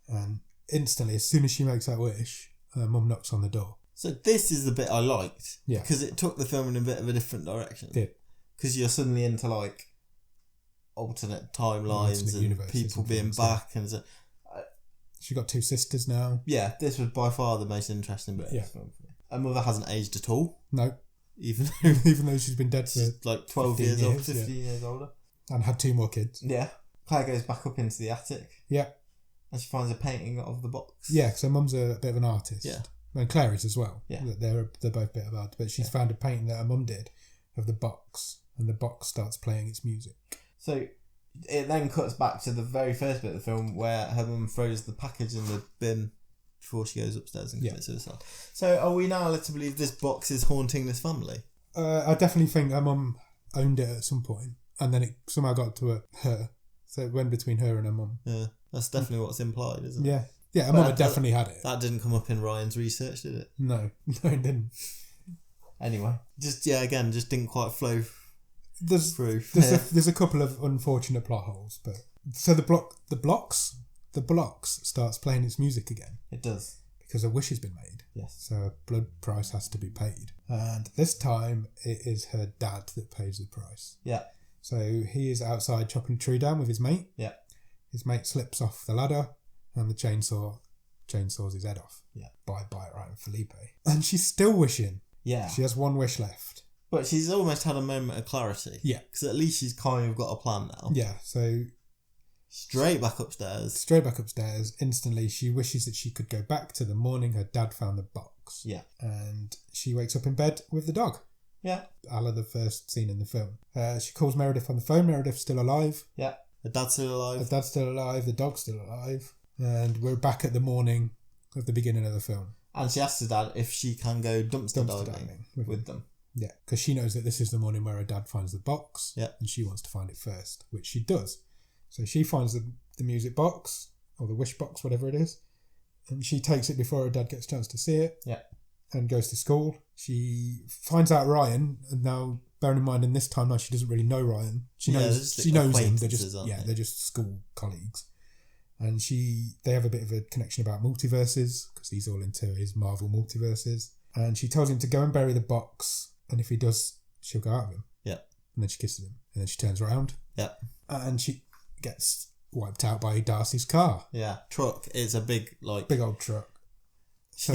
and instantly, as soon as she makes that wish, her mum knocks on the door. So this is the bit I liked. Yeah. Because it took the film in a bit of a different direction. Did. Because you're suddenly into like alternate timelines Alternate and universes people and being things, back and so, She got 2 sisters now. yeah, this was by far the most interesting bit of the film for me. Her mother hasn't aged at all, No, even though even though she's been dead for she's like 12 15 years old, years, 15 years older. and had 2 more kids. Yeah. Claire goes back up into the attic Yeah, and she finds a painting of the box. yeah. So Mum's a bit of an artist. Yeah. And Claire is as well. Yeah. They're both a bit of art, but she's found a painting that her mum did of the box, and the box starts playing its music. So it then cuts back to the very first bit of the film where her mum throws the package in the bin before she goes upstairs and commits suicide. So are we now led to believe this box is haunting this family? I definitely think her mum owned it at some point, and then it somehow got to her. So it went between her and her mum. Yeah, that's definitely what's implied, isn't it? Yeah. Her mum had definitely had it. That didn't come up in Ryan's research, did it? No, it didn't. Anyway, just didn't quite flow through. There's a couple of unfortunate plot holes, but so the blocks starts playing its music again It does. because a wish has been made. Yes. So a blood price has to be paid, and this time it is her dad that pays the price. Yeah. So he is outside chopping a tree down with his mate. Yeah. His mate slips off the ladder, and the chainsaws his head off. Yeah. By Ryan Felipe, and she's still wishing. Yeah. She has one wish left. But she's almost had a moment of clarity. Yeah. Because at least she's kind of got a plan now. Yeah. So Straight back upstairs. straight back upstairs, instantly she wishes that she could go back to the morning her dad found the box. Yeah. And she wakes up in bed with the dog. Yeah. A la the first scene in the film. She calls Meredith on the phone. Meredith's still alive. Yeah. Her dad's still Her alive. dad's still alive. The dog's still alive. And we're back at the morning of the beginning of the film. And she asks her dad if she can go dumpster Dumpster diving diving with them. Yeah, because she knows that this is the morning where her dad finds the box. Yeah. And she wants to find it first, which she does. So she finds the music box, or the wish box, whatever it is. And she takes it before her dad gets a chance to see it. Yeah. And goes to school. She finds out Ryan, and now, bearing in mind in this timeline, she doesn't really know Ryan. She Yeah, knows they're she knows him. They're acquaintances, just aren't they? they're just school colleagues. And they have a bit of a connection about multiverses, because he's all into his Marvel multiverses. And she tells him to go and bury the box, and if he does, she'll go out of him. Yeah. And then she kisses him, and then she turns around. Yeah. And she gets wiped out by Darcy's car. Yeah. Truck is a big Big old truck. She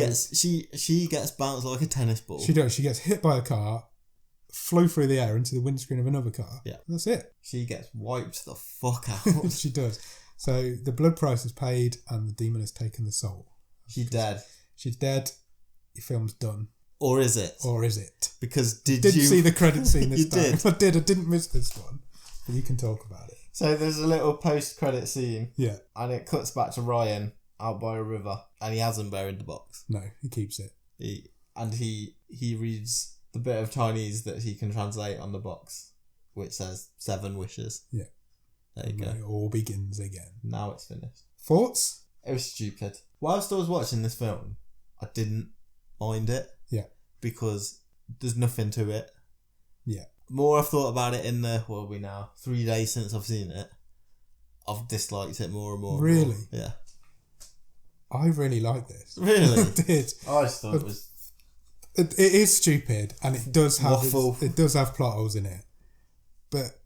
gets bounced like a tennis ball. She does. She gets hit by a car, flew through the air into the windscreen of another car. Yeah. And that's it. She gets wiped the fuck out. She does. So the blood price is paid, and the demon has taken the soul. She's dead. She's dead. The film's done. Or is it? Or is it? Because Didn't see the credit scene this You time. did. I did. I didn't miss this one. But you can talk about it. So there's a little post-credit scene. Yeah. And it cuts back to Ryan out by a river. And he hasn't buried the box. No, he keeps it. He reads the bit of Chinese that he can translate on the box, which says 7 wishes. Yeah. There you go. It all begins again. Now it's finished. Thoughts? It was stupid. Whilst I was watching this film, I didn't mind it. Yeah. Because there's nothing to it. Yeah. More I've thought about it in the, what are we now, 3 days since I've seen it, I've disliked it more and more. And Really? more. Yeah. I really like this. Really? I did. I just thought it was... It is stupid, and it does have Waffle. it does have plot holes in it. But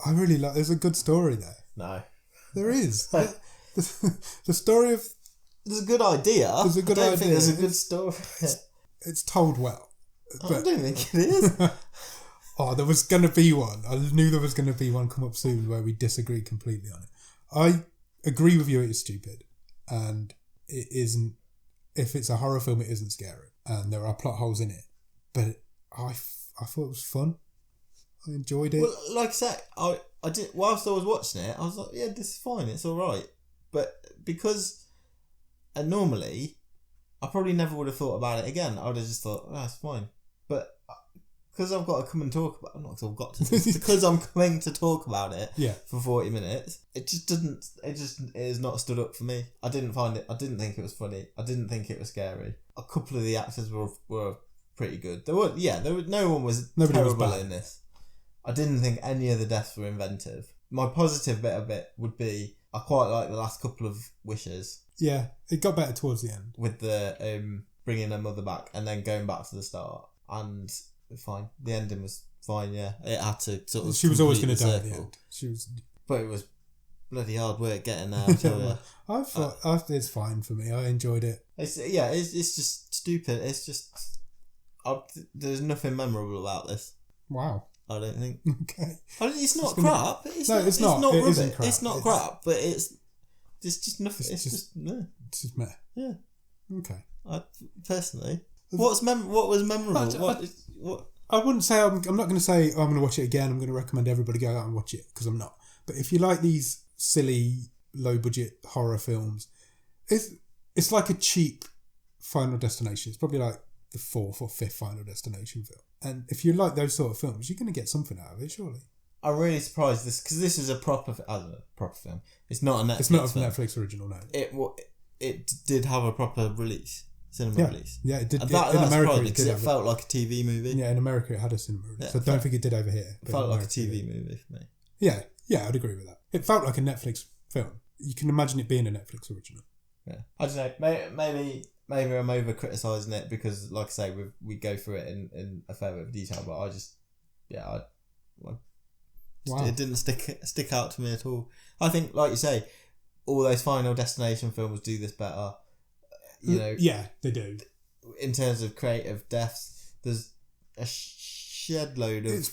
I really like. There's a good story there. No. There is. The story of There's a good idea. There's a good I don't think idea. there's a good story. it's told well. I don't think it is. Oh, there was going to be one. I knew there was going to be one come up soon where we disagree completely on it. I agree with you. It is stupid, and it isn't. If it's a horror film, it isn't scary, and there are plot holes in it. But I thought it was fun. I enjoyed it. Well, like I said, I did whilst I was watching it, I was like, yeah, this is fine, it's all right. But because, and normally, I probably never would have thought about it again. I would have just thought, oh, it's fine. But because I've got to come and talk about, not because I've got to, because I'm coming to talk about it for 40 minutes, it has not stood up for me. I didn't think it was funny. I didn't think it was scary. A couple of the actors were pretty good. No one was terrible in this. I didn't think any of the deaths were inventive. My positive bit of it would be, I quite like the last couple of wishes. Yeah, it got better towards the end. With the bringing her mother back and then going back to the start, and fine. The ending was fine. Yeah, it had to sort of. She was always going to complete die the at the circle. end. She was. But it was bloody hard work getting there. I tell you. I thought it's fine for me. I enjoyed it. It's just stupid. It's just there's nothing memorable about this. Wow. I don't think. Okay. It's not crap. It's not. It's It not isn't rubbish. crap. It's not crap, but it's just nothing. It's It's just no. It's just meh. Yeah. Okay. Personally, what was memorable? What? I wouldn't say I'm not going to say I'm going to watch it again. I'm going to recommend everybody go out and watch it because I'm not. But if you like these silly, low budget horror films, it's like a cheap Final Destination. It's probably like the 4th or 5th Final Destination film. And if you like those sort of films, you're going to get something out of it, surely. I'm really surprised because this is a proper film. It's not a Netflix. It's not a film. Netflix original, no. It did have a proper cinema release. Yeah, it did. And In America, surprising it because did it felt like a TV movie. Yeah, in America, it had a cinema release. Yeah, so I don't think it did over here. It felt like a TV movie for me. Yeah, I'd agree with that. It felt like a Netflix film. You can imagine it being a Netflix original. Yeah, I don't know. Maybe I'm over criticising it because, like I say, we go through it in a fair bit of detail. But it didn't stick out to me at all. I think, like you say, all those Final Destination films do this better. You know, yeah, they do. In terms of creative depth, there's a shed load of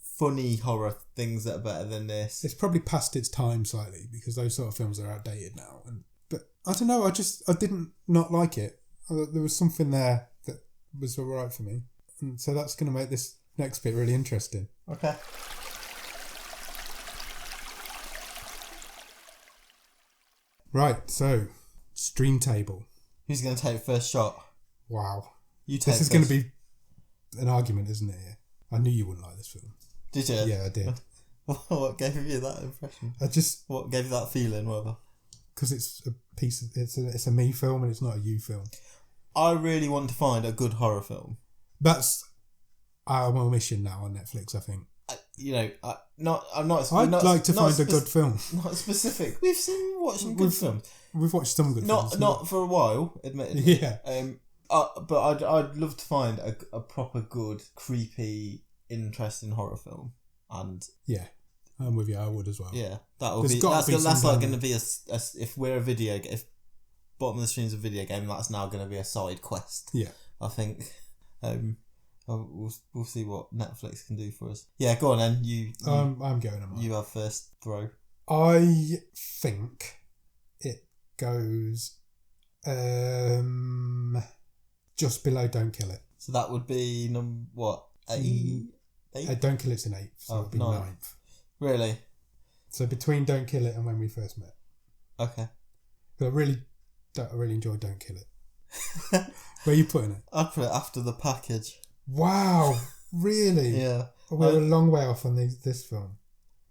funny horror things that are better than this. It's probably past its time slightly because those sort of films are outdated now. But I don't know. I didn't not like it. There was something there that was alright for me, and so that's going to make this next bit really interesting. Okay. Right. So, stream table. Who's going to take the first shot? Wow. You take. This is going to be an argument, isn't it? Yeah. I knew you wouldn't like this film. Did you? Yeah, I did. What gave you that impression? What gave you that feeling? Whatever. Because it's a piece of it's a me film and it's not a you film. I really want to find a good horror film. That's our mission now on Netflix, I think. I'm not. I'd like to find a good film. Not specific. We've watched some good films. We've watched some good films. Not for a while, admittedly. Yeah. But I'd love to find a proper good, creepy, interesting horror film. And yeah, I'm with you. I would as well. Yeah, that's like going to be if we're a video if Bottom of the Stream's a video game, that's now going to be a side quest. Yeah, I think. We'll see what Netflix can do for us. Yeah, go on then. I'm going on. You have first throw. I think it goes just below Don't Kill It. So that would be what? 8? Don't Kill It's in 8th, so it would be 9th. Really? So between Don't Kill It and When We First Met. Okay. But I really enjoyed Don't Kill It. Where are you putting it? I'd put it after The Package. Wow, really? Yeah. We're a long way off on this film.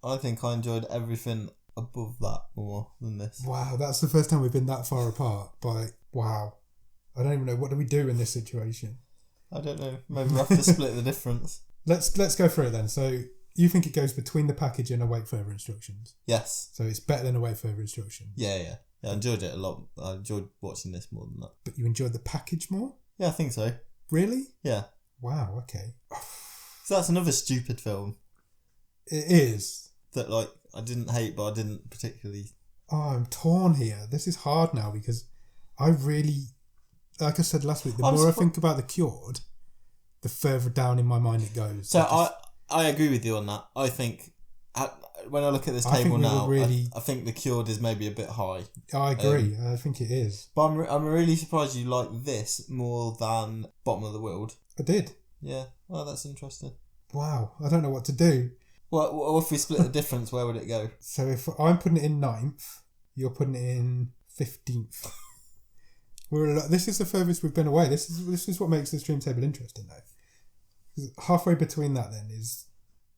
I think I enjoyed everything above that more than this. Wow, that's the first time we've been that far apart. Wow. I don't even know. What do we do in this situation? I don't know. Maybe we'll have to split the difference. Let's go through it then. So you think it goes between The Package and Await Further Instructions? Yes. So it's better than Await Further Instructions? Yeah, I enjoyed it a lot. I enjoyed watching this more than that. But you enjoyed The Package more? Yeah, I think so. Really? Yeah. Wow, okay. So that's another stupid film. It is. That, I didn't hate, but I didn't particularly... Oh, I'm torn here. This is hard now because I really... Like I said last week, the more I think about The Cured, the further down in my mind it goes. So I agree with you on that. I think... when I look at this table now, I think The Cured is maybe a bit high. I agree. I think it is. But I'm really surprised you like this more than Bottom of the World. I did. Yeah. Oh, that's interesting. Wow. I don't know what to do. Well, if we split the difference, where would it go? So if I'm putting it in 9th, you're putting it in 15th. This is the furthest we've been away. This is what makes the stream table interesting, though. Halfway between that, then, is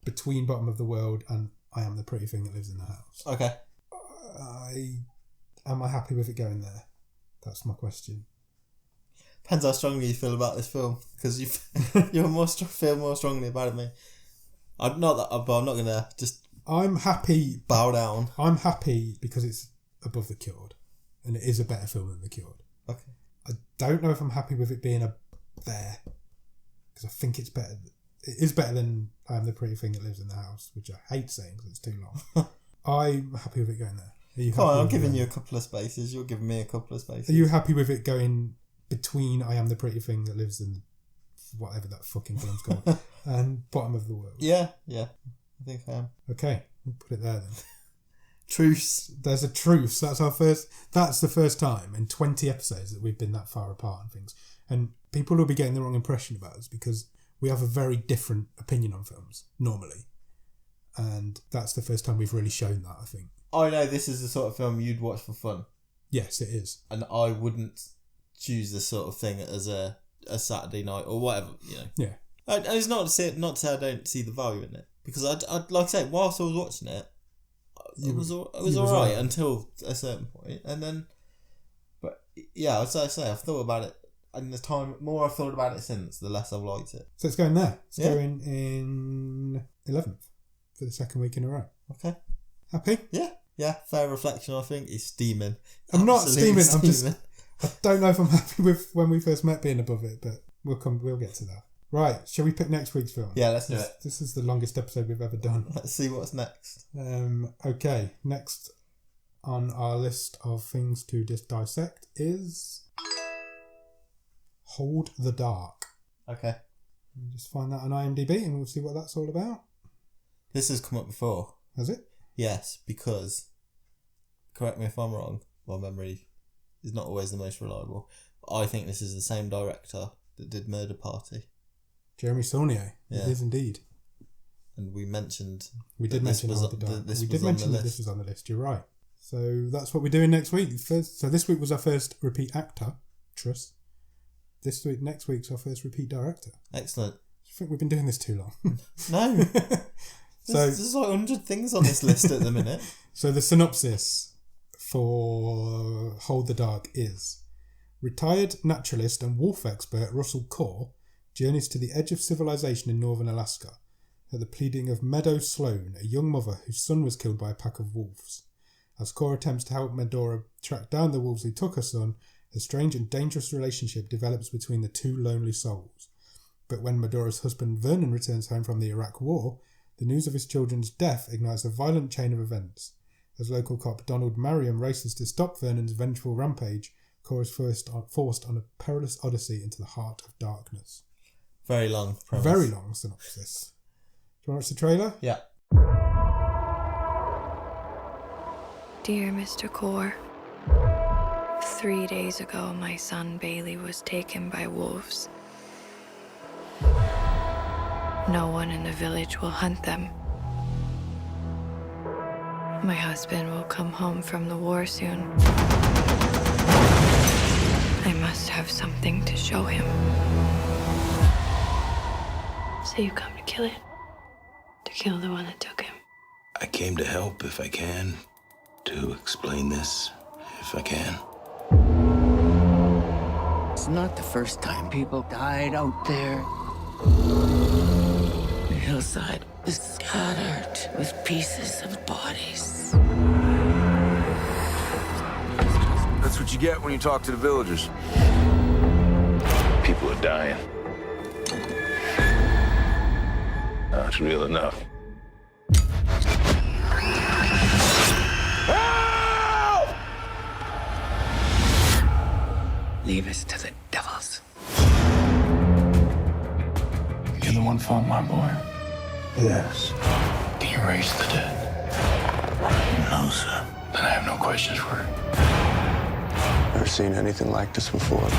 between Bottom of the World and I Am the Pretty Thing That Lives in the House. Okay. Am I happy with it going there? That's my question. Depends how strongly you feel about this film, because you feel more strongly about it than me. I'm not gonna just. I'm happy. Bow down. I'm happy because it's above The Cured, and it is a better film than The Cured. Okay. I don't know if I'm happy with it being a bear, because I think it's better. It is better than I Am the Pretty Thing That Lives in the House, which I hate saying because it's too long. I'm happy with it going there. Are you happy I'm with giving it? you a couple of spaces. You're giving me a couple of spaces. Are you happy with it going between I Am the Pretty Thing That Lives in whatever that fucking film's called and Bottom of the World? Yeah. I think I am. Okay, we'll put it there then. Truce. There's a truce. That's the first time in 20 episodes that we've been that far apart and things. And people will be getting the wrong impression about us because we have a very different opinion on films normally. And that's the first time we've really shown that, I think. I know this is the sort of film you'd watch for fun. Yes, it is. And I wouldn't choose this sort of thing as a Saturday night or whatever, Yeah. It's not to say I don't see the value in it. Because I'd like I say, whilst I was watching it, it was alright until a certain point. And then, but yeah, as I say, I've thought about it. And the more I've thought about it since, the less I've liked it. So it's going there. It's going in 11th for the second week in a row. Okay. Happy? Yeah, fair reflection, I think. He's steaming. I'm not Absolutely steaming. I don't know if I'm happy with when we first met being above it, but we'll get to that. Right, shall we pick next week's film? Yeah, let's do it. This is the longest episode we've ever done. Let's see what's next. Okay, next on our list of things to dissect is Hold the Dark. Okay. Just find that on IMDb and we'll see what that's all about. This has come up before. Has it? Yes, because, correct me if I'm wrong, my memory is not always the most reliable, but I think this is the same director that did Murder Party. Jeremy Saulnier. Yeah. It is indeed. And we did mention Hold the Dark. We did mention that this was on the list, you're right. So that's what we're doing next week. So this week was our first repeat actor, Truss. Next week's our first repeat director. Excellent. I think we've been doing this too long. No. There's like 100 things on this list at the minute. So the synopsis for Hold the Dark is: retired naturalist and wolf expert Russell Core journeys to the edge of civilization in northern Alaska at the pleading of Meadow Sloan, a young mother whose son was killed by a pack of wolves. As Core attempts to help Medora track down the wolves who took her son, a strange and dangerous relationship develops between the two lonely souls. But when Medora's husband Vernon returns home from the Iraq War, the news of his children's death ignites a violent chain of events. As local cop Donald Merriam races to stop Vernon's vengeful rampage, Core is forced on a perilous odyssey into the heart of darkness. Very long premise. Very long synopsis. Do you want to watch the trailer? Yeah. Dear Mr. Core, 3 days ago my son Bailey was taken by wolves. No one in the village will hunt them. My husband will come home from the war soon. I must have something to show him. So you come to kill it? To kill the one that took him? I came to help if I can, to explain this if I can. It's not the first time people died out there. The hillside is scattered with pieces of bodies. That's what you get when you talk to the villagers. People are dying. Now it's real enough. Help! Leave us to the devils. You're the one fought my boy. Yes. Can you raise the dead? No, sir. Then I have no questions for her. Never seen anything like this before.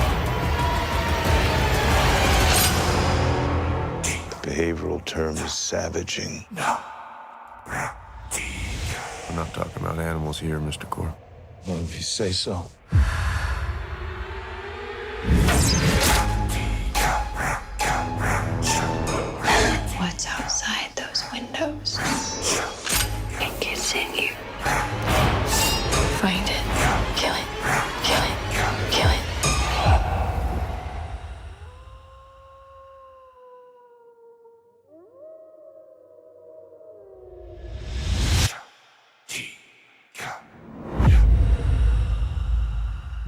The behavioral term is savaging. We're not talking about animals here, Mr. Core. Well, if you say so. What's outside those windows? It gets in you. Find it. Kill it. Kill it. Kill it.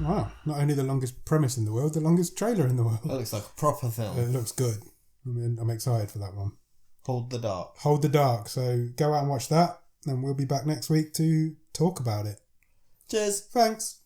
Wow. Not only the longest premise in the world, the longest trailer in the world. That looks like a proper film. It looks good. I mean, I'm excited for that one. Hold the Dark. Hold the Dark. So go out and watch that, and we'll be back next week to talk about it. Cheers. Thanks.